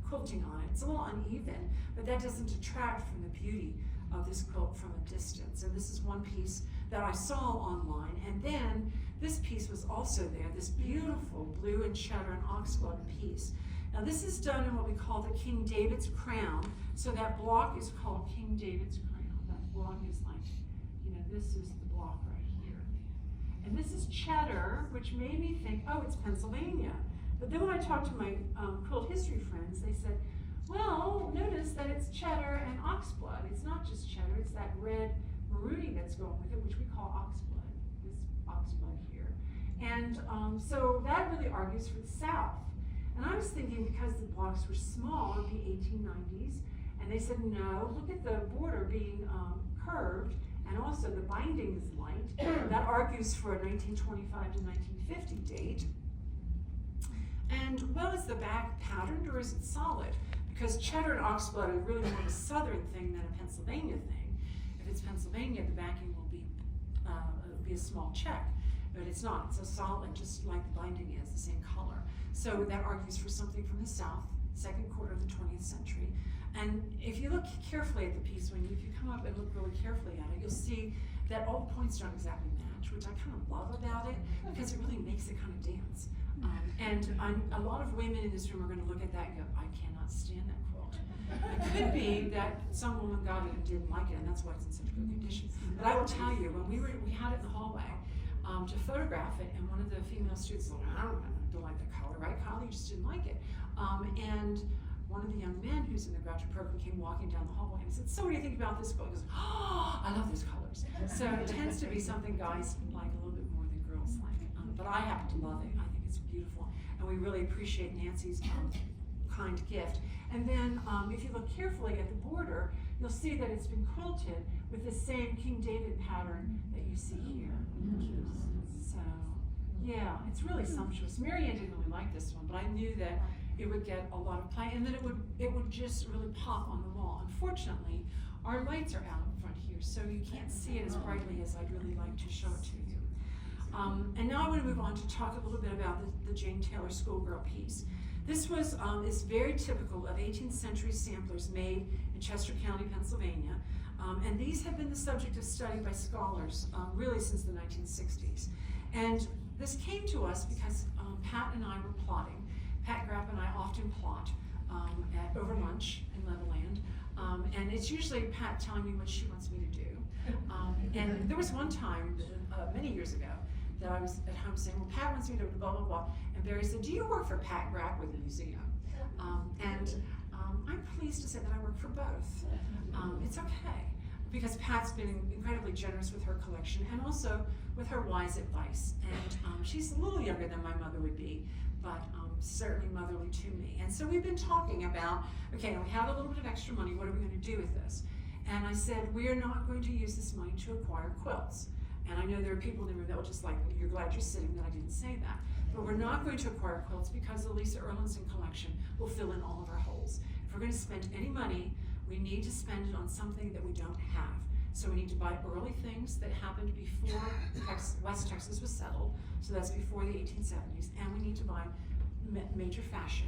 quilting on it. It's a little uneven, but that doesn't detract from the beauty of this quilt from a distance. And this is one piece that I saw online. And then this piece was also there, this beautiful blue and cheddar and oxblood piece. Now this is done in what we call the King David's crown. So that block is called King David's crown. That block is like, this is the block right here. And this is cheddar, which made me think, oh, it's Pennsylvania. But then when I talked to my quilt history friends, they said, well, notice that it's cheddar and oxblood. It's not just cheddar, it's that red maroony that's going with it, which we call oxblood, this oxblood here. And so that really argues for the South. And I was thinking because the blocks were small in the 1890s, and they said, no, look at the border being curved, and also the binding is light. That argues for a 1925 to 1950 date. And well, is the back patterned or is it solid? Because cheddar and oxblood are really more of a southern thing than a Pennsylvania thing. If it's Pennsylvania, the backing will be a small check, but it's not. It's a solid, just like the binding is, the same color. So that argues for something from the South, second quarter of the 20th century. And if you look carefully at the piece, if you come up and look really carefully at it, you'll see that all the points don't exactly match, which I kind of love about it, because it really makes it kind of dance. A lot of women in this room are going to look at that and go, I cannot stand that quilt. It could be that some woman got it and didn't like it, and that's why it's in such good condition. But I will tell you, when we had it in the hallway to photograph it, and one of the female students was like, I don't like the color, right, Kylie? You just didn't like it. And one of the young men who's in the graduate program came walking down the hallway and said, so what do you think about this quilt? He goes, oh, I love those colors. So it tends to be something guys like a little bit more than girls like. But I happen to love it. I think it's beautiful. And we really appreciate Nancy's kind gift. And then if you look carefully at the border, you'll see that it's been quilted with the same King David pattern that you see here. So, yeah, it's really sumptuous. Mary Ann didn't really like this one, but I knew that it would get a lot of play, and then it would just really pop on the wall. Unfortunately, our lights are out in front here, so you can't see it as brightly as I'd really like to show it to you. And now I want to move on to talk a little bit about the Jane Taylor schoolgirl piece. This was is very typical of 18th century samplers made in Chester County, Pennsylvania, and these have been the subject of study by scholars really since the 1960s. And this came to us because Pat and I were plotting. Pat Grapp and I often plot over lunch in Legoland, and it's usually Pat telling me what she wants me to do. And there was one time, many years ago, that I was at home saying, well, Pat wants me to blah, blah, blah, and Barry said, do you work for Pat Grapp with the museum? I'm pleased to say that I work for both. It's okay, because Pat's been incredibly generous with her collection and also with her wise advice. And she's a little younger than my mother would be, but certainly motherly to me. And so we've been talking about, okay, we have a little bit of extra money, what are we going to do with this? And I said, we are not going to use this money to acquire quilts. And I know there are people in the room that will just like, you're glad you're sitting that I didn't say that. But we're not going to acquire quilts because the Lisa Erlandson collection will fill in all of our holes. If we're going to spend any money, we need to spend it on something that we don't have. So we need to buy early things that happened before West Texas was settled, so that's before the 1870s, and we need to buy major fashion.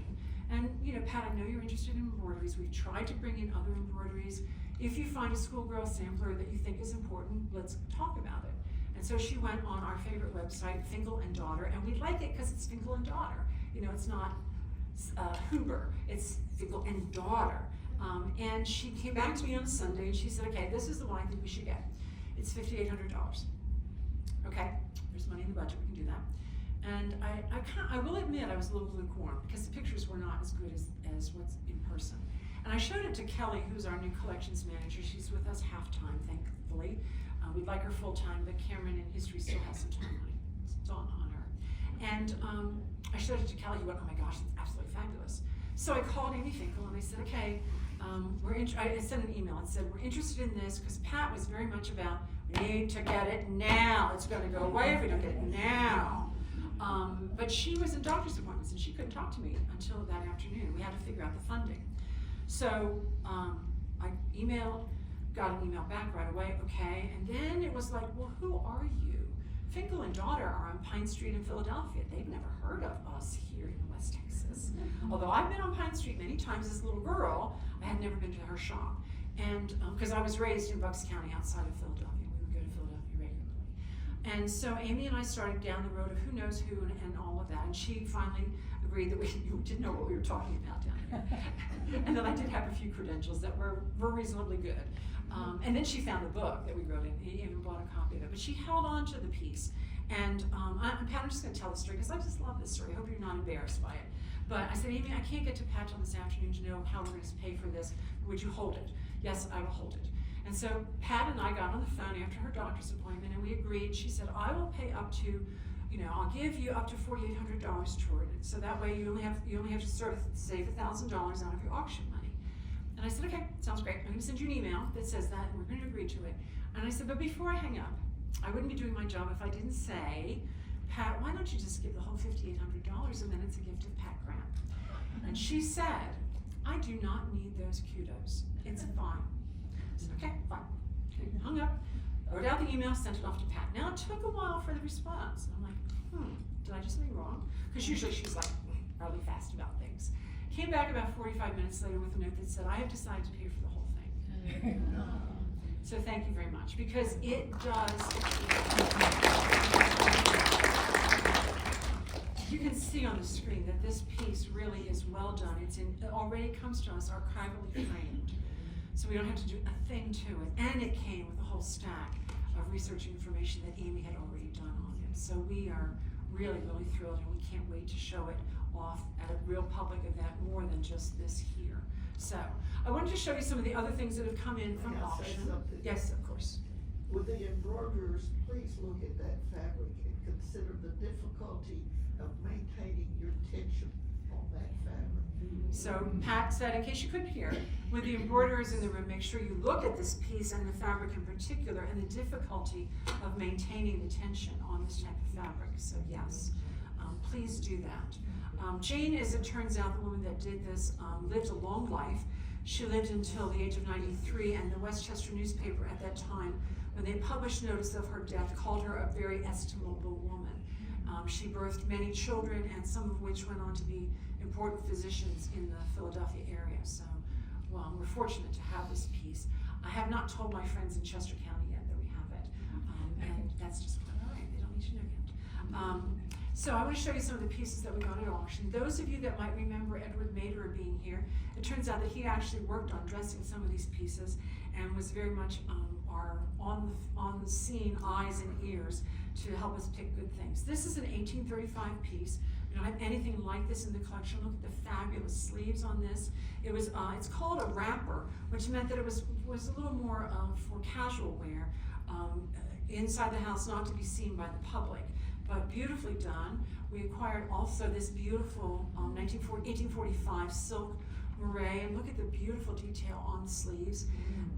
And you know, Pat, I know you're interested in embroideries. We've tried to bring in other embroideries. If you find a schoolgirl sampler that you think is important, let's talk about it. And so she went on our favorite website, Finkel and Daughter, and we like it because it's Finkel and Daughter. You know, it's not Huber, it's Finkel and Daughter. And she came back to me on Sunday and she said, okay, this is the one I think we should get. It's $5,800. Okay, there's money in the budget, we can do that. And I will admit I was a little lukewarm because the pictures were not as good as what's in person. And I showed it to Kelly, who's our new collections manager. She's with us half-time, thankfully. We'd like her full-time, but Cameron in history still has some time on her. And I showed it to Kelly, who went, oh my gosh, it's absolutely fabulous. So I called Amy Finkel and I said, okay, I sent an email and said, we're interested in this, because Pat was very much about, we need to get it now. It's going to go away if we don't get it now. But she was in doctor's appointments and she couldn't talk to me until that afternoon. We had to figure out the funding. So I emailed, got an email back right away, okay, and then it was like, well, who are you? Finkel and Daughter are on Pine Street in Philadelphia. They've never heard of us here in West Texas. Although I've been on Pine Street many times as a little girl, I had never been to her shop. And because I was raised in Bucks County outside of Philadelphia, we would go to Philadelphia regularly. And so Amy and I started down the road of who knows who and all of that, and she finally agreed that we didn't know what we were talking about down here. And then I did have a few credentials that were reasonably good. And then she found the book that we wrote in, he even bought a copy of it, but she held on to the piece. And Pat, I'm just going to tell the story because I just love this story. I hope you're not embarrassed by it. But I said, Amy, I can't get to Pat till this afternoon to know how we're going to pay for this. Would you hold it? Yes, I will hold it. And so Pat and I got on the phone after her doctor's appointment and we agreed. She said, I will pay up to, you know, I'll give you up to $4,800 toward it. So that way you only have to sort of save $1,000 out of your auction money. And I said, okay, sounds great. I'm going to send you an email that says that, and we're going to agree to it. And I said, but before I hang up, I wouldn't be doing my job if I didn't say, Pat, why don't you just give the whole $5,800 and then it's a gift of Pat Grant? And she said, I do not need those kudos. It's fine. I said, okay, fine. Okay, hung up, wrote out the email, sent it off to Pat. Now it took a while for the response. And I'm like, did I do something wrong? Because usually she's like really fast about things. Came back about 45 minutes later with a note that said, I have decided to pay for the whole thing. So thank you very much, because it does. You can see on the screen that this piece really is well done. It already comes to us archivally framed, so we don't have to do a thing to it. And it came with a whole stack of research information that Amy had already done on it. So we are really, really thrilled, and we can't wait to show it off at a real public event more than just this here. So I wanted to show you some of the other things that have come in from auction. Yes, of course. With the embroiderers, please look at that fabric and consider the difficulty of maintaining your tension on that fabric. So Pat said, in case you couldn't hear, with the embroiderers in the room, make sure you look at this piece and the fabric in particular and the difficulty of maintaining the tension on this type of fabric. So yes, please do that. Jane, as it turns out, the woman that did this, lived a long life. She lived until the age of 93, and the Westchester newspaper at that time, when they published notice of her death, called her a very estimable woman. She birthed many children, and some of which went on to be important physicians in the Philadelphia area. So, well, we're fortunate to have this piece. I have not told my friends in Chester County yet that we have it, and that's just quite all right. They don't need to know yet. So I want to show you some of the pieces that we got at auction. Those of you that might remember Edward Maderer being here, it turns out that he actually worked on dressing some of these pieces and was very much our on the scene eyes and ears to help us pick good things. This is an 1835 piece. We don't have anything like this in the collection. Look at the fabulous sleeves on this. It was it's called a wrapper, which meant that it was a little more for casual wear inside the house, not to be seen by the public. But beautifully done. We acquired also this beautiful 1845 silk moire, and look at the beautiful detail on the sleeves.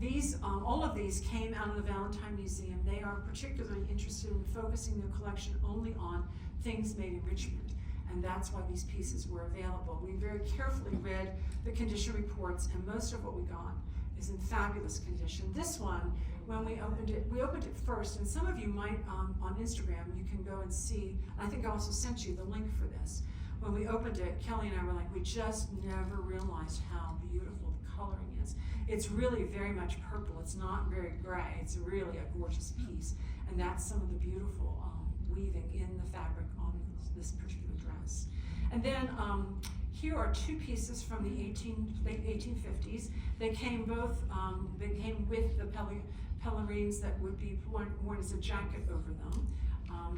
These, all of these came out of the Valentine Museum. They are particularly interested in focusing their collection only on things made in Richmond, and that's why these pieces were available. We very carefully read the condition reports, and most of what we got is in fabulous condition. This one, when we opened it first, and some of you might, on Instagram, you can go and see, I think I also sent you the link for this. When we opened it, Kelly and I were like, we just never realized how beautiful the coloring is. It's really very much purple. It's not very gray. It's really a gorgeous piece. And that's some of the beautiful weaving in the fabric on this particular dress. And then here are two pieces from the late 1850s. They came with the pelerines that would be worn as a jacket over them,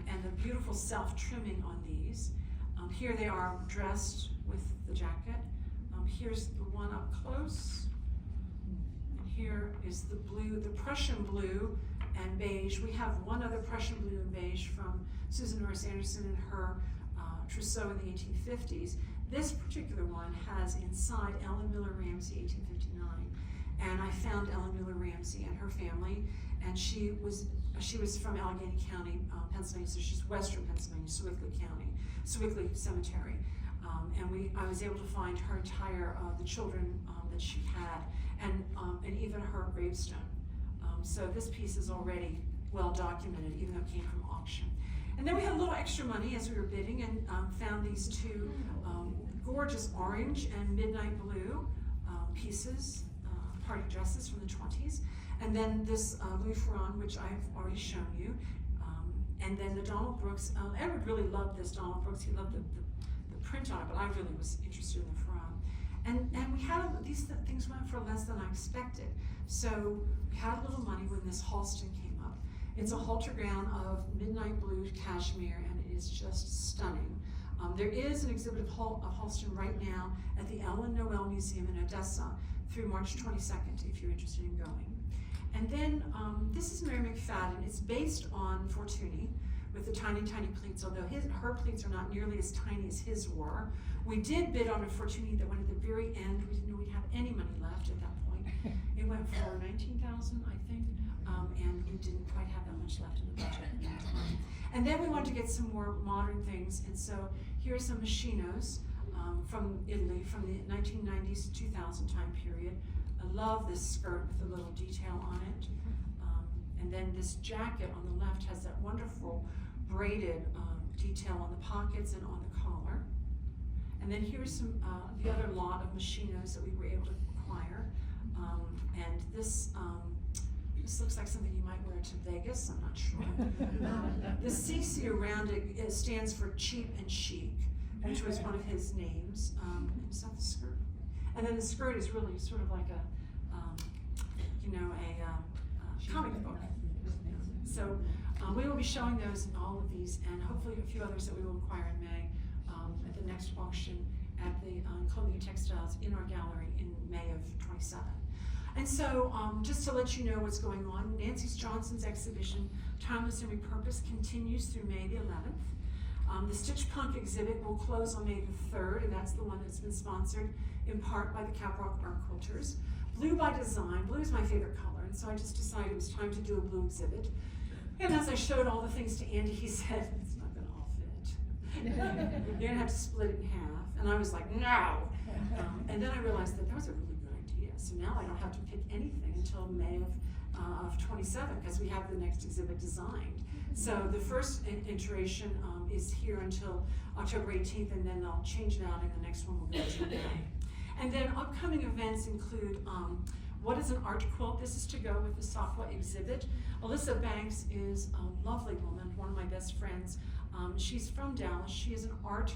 and the beautiful self-trimming on these. Here they are dressed with the jacket. Here's the one up close. And here is the blue, the Prussian blue and beige. We have one other Prussian blue and beige from Susan Norris Anderson and her trousseau in the 1850s. This particular one has inside Ellen Miller Ramsey, 1859. And I found Ellen Miller Ramsey and her family, and she was from Allegheny County, Pennsylvania, so she's western Pennsylvania, Sewickley Cemetery. And I was able to find her entire, the children that she had, and even her gravestone. So this piece is already well documented, even though it came from auction. And then we had a little extra money as we were bidding, and found these two gorgeous orange and midnight blue pieces, party dresses from the 20s. And then this Louis Ferrand, which I've already shown you. And then the Donald Brooks. Edward really loved this Donald Brooks. He loved the print on it, but I really was interested in the Ferrand. And we had, these things went for less than I expected. So we had a little money when this Halston came up. It's a halter gown of midnight blue cashmere, and it is just stunning. There is an exhibit of Halston right now at the Ellen Noel Museum in Odessa through March 22nd, if you're interested in going. And then this is Mary McFadden. It's based on Fortuny with the tiny, tiny pleats, although her pleats are not nearly as tiny as his were. We did bid on a Fortuny that went at the very end. We didn't know we'd have any money left at that point. It went for $19,000, I think, and we didn't quite have that much left in the budget at that time. And then we wanted to get some more modern things, and so here are some machinos from Italy, from the 1990s to 2000 time period. I love this skirt with a little detail on it. And then this jacket on the left has that wonderful braided detail on the pockets and on the collar. And then here's some the other lot of machinos that we were able to acquire. And this looks like something you might wear to Vegas, I'm not sure. The CC around it stands for cheap and chic, which was one of his names. Is that the skirt? And then the skirt is really sort of like a comic book. So we will be showing those in all of these, and hopefully a few others that we will acquire in May at the next auction at the Clothing and Textiles in our gallery in May of 27. And so just to let you know what's going on, Nancy Johnson's exhibition, Timeless and Repurposed, continues through May the 11th. The Stitch Punk exhibit will close on May the 3rd, and that's the one that's been sponsored in part by the Caprock Art Quilters. Blue by Design, blue is my favorite color, and so I just decided it was time to do a blue exhibit. And as I showed all the things to Andy, he said, it's not gonna all fit. You're gonna have to split it in half. And I was like, no. And then I realized that was a really good idea. So now I don't have to pick anything until May of 27, because we have the next exhibit designed. So the first iteration is here until October 18th, and then I'll change it out, and the next one will go to May. And then upcoming events include what is an art quilt? This is to go with the Safwa exhibit. Alyssa Banks is a lovely woman, one of my best friends. She's from Dallas. She is an art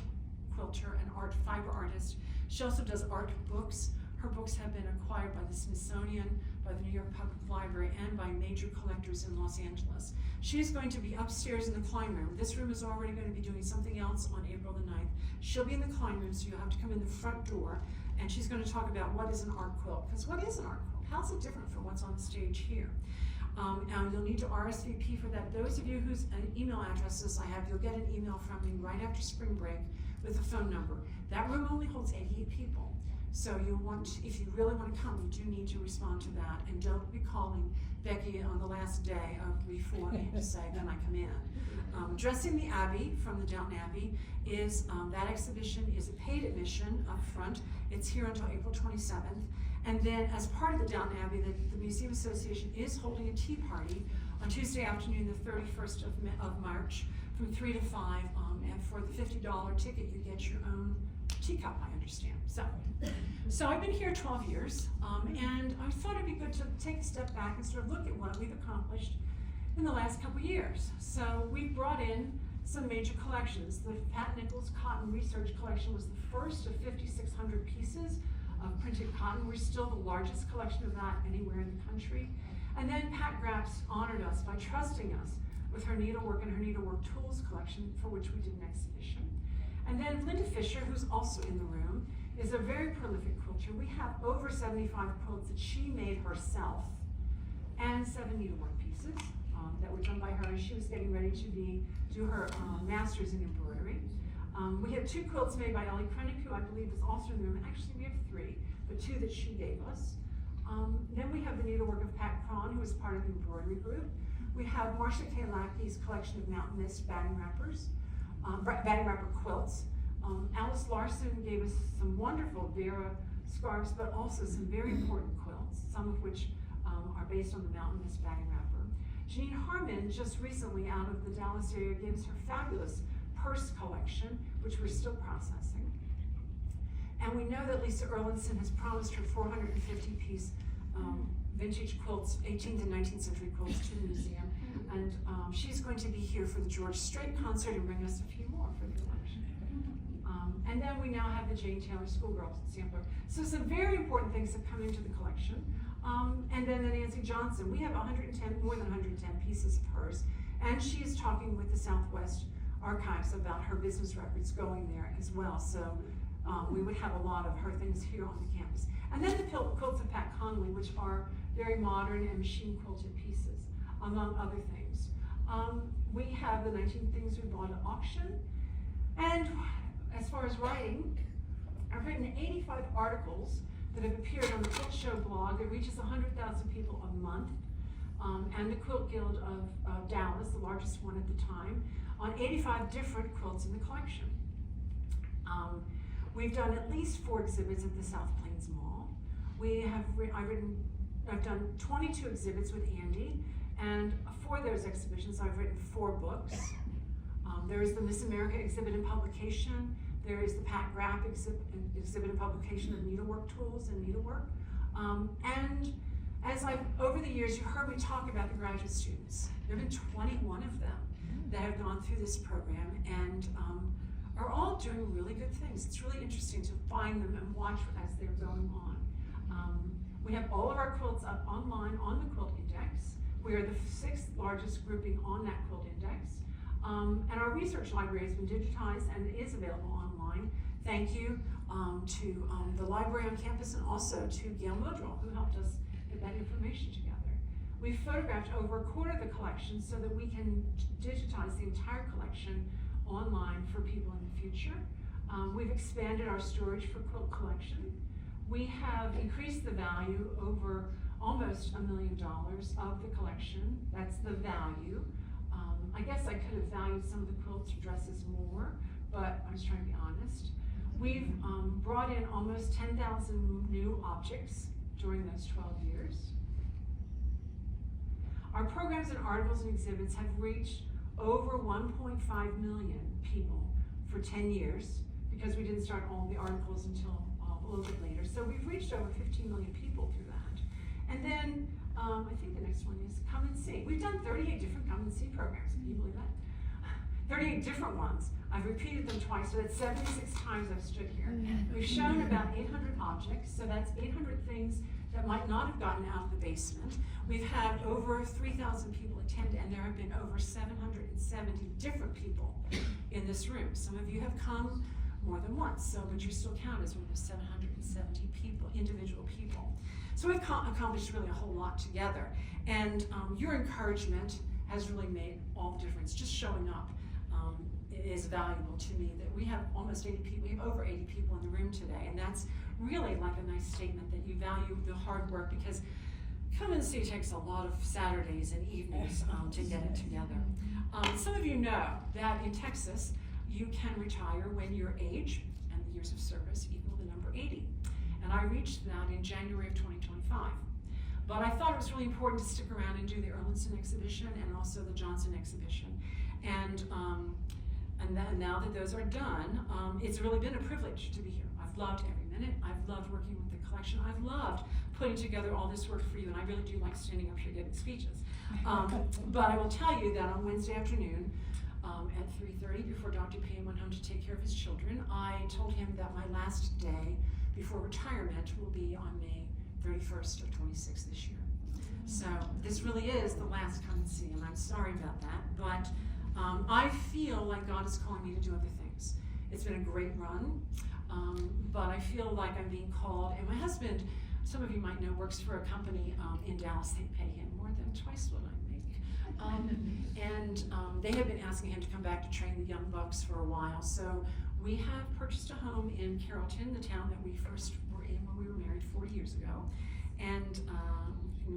quilter, an art fiber artist. She also does art books. Her books have been acquired by the Smithsonian, by the New York Public Library, and by major collectors in Los Angeles. She's going to be upstairs in the Klein room. This room is already going to be doing something else on April the 9th. She'll be in the Klein room, so you'll have to come in the front door, and she's going to talk about what is an art quilt. Because what is an art quilt? How's it different from what's on the stage here? And you'll need to RSVP for that. Those of you whose email addresses I have, you'll get an email from me right after spring break with a phone number. That room only holds 88 people. So you'll want, if you really want to come, you do need to respond to that, and don't be calling Becky on the last day of before to say, then I come in. Dressing the Abbey from the Downton Abbey is, that exhibition is a paid admission up front. It's here until April 27th. And then as part of the Downton Abbey, the Museum Association is holding a tea party on Tuesday afternoon, the 31st of March, from 3 to 5. And for the $50 ticket, you get your own teacup, I understand. So I've been here 12 years, and I thought it'd be good to take a step back and sort of look at what we've accomplished in the last couple years. So we've brought in some major collections. The Pat Nichols Cotton Research Collection was the first of 5,600 pieces of printed cotton. We're still the largest collection of that anywhere in the country. And then Pat Graps honored us by trusting us with her needlework and her needlework tools collection, for which we did an exhibition. And then Linda Fisher, who's also in the room, is a very prolific quilter. We have over 75 quilts that she made herself, and 7 needlework pieces that were done by her as she was getting ready to do her master's in embroidery. We have 2 quilts made by Ellie Krennick, who I believe is also in the room. Actually, we have 3, but 2 that she gave us. Then we have the needlework of Pat Cron, who is part of the embroidery group. We have Marcia K. Lackey's collection of Mountain Mist batting wrappers, batting wrapper quilts. Alice Larson gave us some wonderful Vera scarves, but also some very important quilts, some of which are based on the Mountain Mist batting wrapper. Janine Harmon, just recently out of the Dallas area, gave us her fabulous purse collection, which we're still processing. And we know that Lisa Erlinson has promised her 450-piece vintage quilts, 18th and 19th century quilts, to the museum. And she's going to be here for the George Strait concert and bring us a few more for the collection. And then we now have the Jane Taylor Schoolgirl sampler. So some very important things have come into the collection. And then the Nancy Johnson. We have more than 110 pieces of hers. And she is talking with the Southwest Archives about her business records going there as well. So we would have a lot of her things here on the campus. And then the quilts of Pat Conley, which are very modern and machine quilted pieces, among other things. We have the 19 things we bought at auction. And as far as writing, I've written 85 articles that have appeared on the Quilt Show blog. It reaches 100,000 people a month. And the Quilt Guild of Dallas, the largest one at the time, on 85 different quilts in the collection. We've done at least 4 exhibits at the South Plains Mall. I've done 22 exhibits with Andy, and for those exhibitions I've written 4 books. There is the Miss America exhibit and publication, There is the Pat Graff exhibit and publication of needlework tools and needlework. And as over the years, you heard me talk about the graduate students. There have been 21 of them that have gone through this program and are all doing really good things. It's really interesting to find them and watch as they're going on. We have all of our quilts up online on the Quilt Index. We are the 6th largest grouping on that Quilt Index. And our research library has been digitized and is available online. Thank you to the library on campus and also to Gail Modrell, who helped us get that information together. We've photographed over a quarter of the collection so that we can digitize the entire collection online for people in the future. We've expanded our storage for quilt collection. We have increased the value over almost $1 million of the collection. That's the value. I guess I could have valued some of the quilts or dresses more, but I was trying to be honest. We've brought in almost 10,000 new objects during those 12 years. Our programs and articles and exhibits have reached over 1.5 million people for 10 years, because we didn't start all the articles until a little bit later. So we've reached over 15 million people through that. And then I think the next one is Come and See. We've done 38 different Come and See programs. Can you believe that? 38 different ones. I've repeated them twice, so that's 76 times I've stood here. We've shown about 800 objects, so that's 800 things that might not have gotten out of the basement. We've had over 3,000 people attend, and there have been over 770 different people in this room. Some of you have come more than once, so but you still count as one of the 770 people, individual people. So we've accomplished really a whole lot together, and your encouragement has really made all the difference. Just showing up is valuable to me. That we have almost 80 people, we have over 80 people in the room today, and that's really like a nice statement that you value the hard work, because Come and See takes a lot of Saturdays and evenings to get it together. Some of you know that in Texas, you can retire when your age and the years of service equal the number 80. And I reached that in January of 2025. But I thought it was really important to stick around and do the Erlinson exhibition and also the Johnson exhibition. And now that those are done, it's really been a privilege to be here. I've loved every minute. I've loved working with the collection. I've loved putting together all this work for you, and I really do like standing up here giving speeches. But I will tell you that on Wednesday afternoon, at 3:30, before Dr. Payne went home to take care of his children, I told him that my last day before retirement will be on May 31st of 26 this year. So this really is the last Come and See, and I'm sorry about that, but I feel like God is calling me to do other things. It's been a great run, but I feel like I'm being called, and my husband, some of you might know, works for a company in Dallas. They pay him more than twice what I make. They have been asking him to come back to train the young bucks for a while. So we have purchased a home in Carrollton, the town that we first were in when we were married 40 years ago, and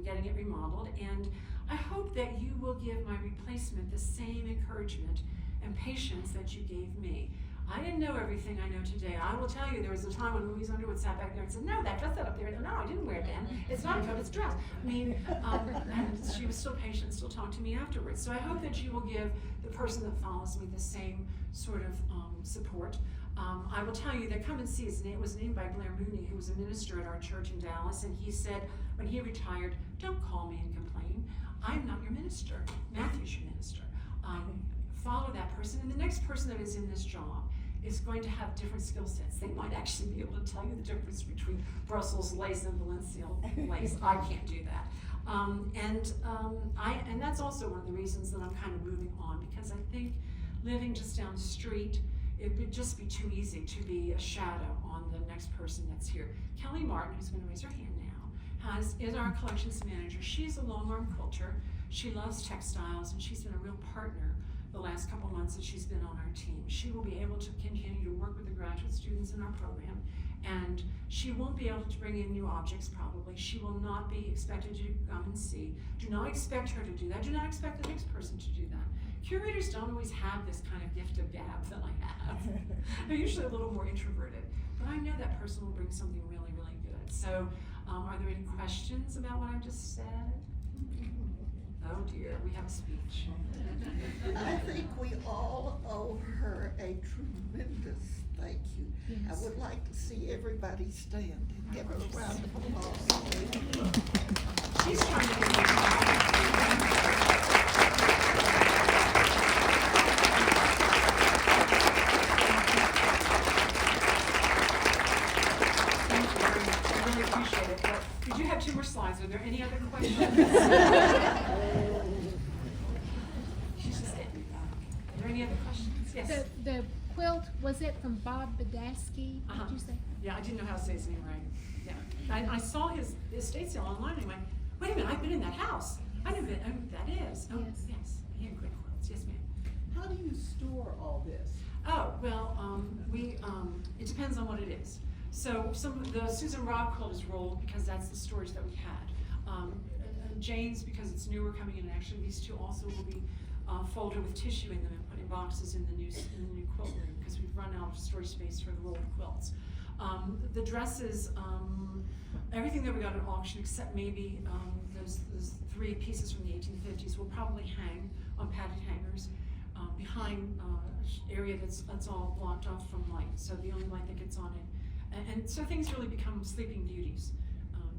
getting it remodeled. And I hope that you will give my replacement the same encouragement and patience that you gave me. I didn't know everything I know today. I will tell you, there was a time when Louise Underwood sat back there and said, "No, that dress that up there." No, I didn't wear it then. It's not a coat, it's a dress. I mean, and she was still patient, still talked to me afterwards. So I hope that you will give the person that follows me the same sort of support. I will tell you that Come and See was named by Blair Mooney, who was a minister at our church in Dallas, and he said when he retired, "Don't call me and complain. I'm not your minister. Matthew's your minister." Follow that person, and the next person that is in this job is going to have different skill sets. They might actually be able to tell you the difference between Brussels lace and Balenciaga lace. I can't do that. And that's also one of the reasons that I'm kind of moving on, because I think living just down the street, it would just be too easy to be a shadow on the next person that's here. Kelly Martin, who's going to raise her hand now, is our collections manager. She's a long-arm quilter. She loves textiles, and she's been a real partner the last couple months that she's been on our team. She will be able to continue to work with the graduate students in our program, and she won't be able to bring in new objects probably. She will not be expected to Come and See. Do not expect her to do that. Do not expect the next person to do that. Curators don't always have this kind of gift of gab that I have. They're usually a little more introverted, but I know that person will bring something really, really good. So are there any questions about what I just said? Oh dear, we have a speech. I think we all owe her a tremendous thank you. I Yes. would like to see everybody stand and give her a round of applause. She's trying to get you. Thank you very much. I really appreciate it. But we do have 2 more slides. Are there any other questions? She's just getting, are there any other questions? Yes. The quilt, was it from Bob Badasky, Uh-huh. did you say? Yeah, I didn't know how to say his name right. Yeah. I saw his estate sale online and I went, wait a minute, I've been in that house. I know who that is. Oh, Yes. yes. He had great quilts. Yes, ma'am. How do you store all this? Oh, well, it depends on what it is. So the Susan Robb quilt is rolled because that's the storage that we had. Jane's, because it's newer coming in, actually these 2 also will be folded with tissue in them and put in boxes in the new quilt room because we've run out of storage space for the rolled quilts. The dresses, everything that we got at auction except maybe those 3 pieces from the 1850s will probably hang on padded hangers behind area that's all blocked off from light, so the only light that gets on it. And so things really become sleeping beauties,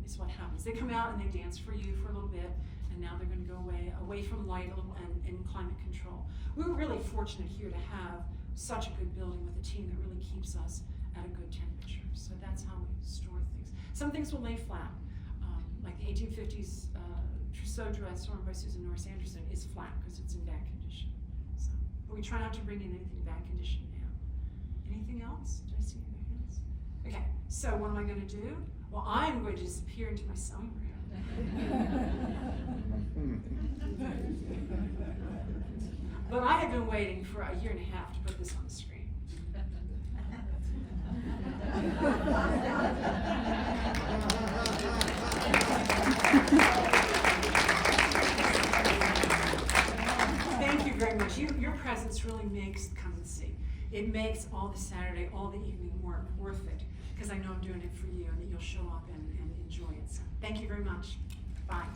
is what happens. They come out and they dance for you for a little bit, and now they're going to go away from light a little and in climate control. We were really fortunate here to have such a good building with a team that really keeps us at a good temperature. So that's how we store things. Some things will lay flat, like the 1850s trousseau dress worn by Susan Norris Anderson is flat because it's in bad condition. So, but we try not to bring in anything in bad condition now. Anything else? Did I see anything else? Okay, so what am I going to do? Well, I'm going to disappear into my sewing room. But I have been waiting for 1.5 years to put this on the screen. Thank you very much. Your presence really makes come and see. It makes all the Saturday, all the evening work worth it, because I know I'm doing it for you and that you'll show up and enjoy it. So thank you very much. Bye.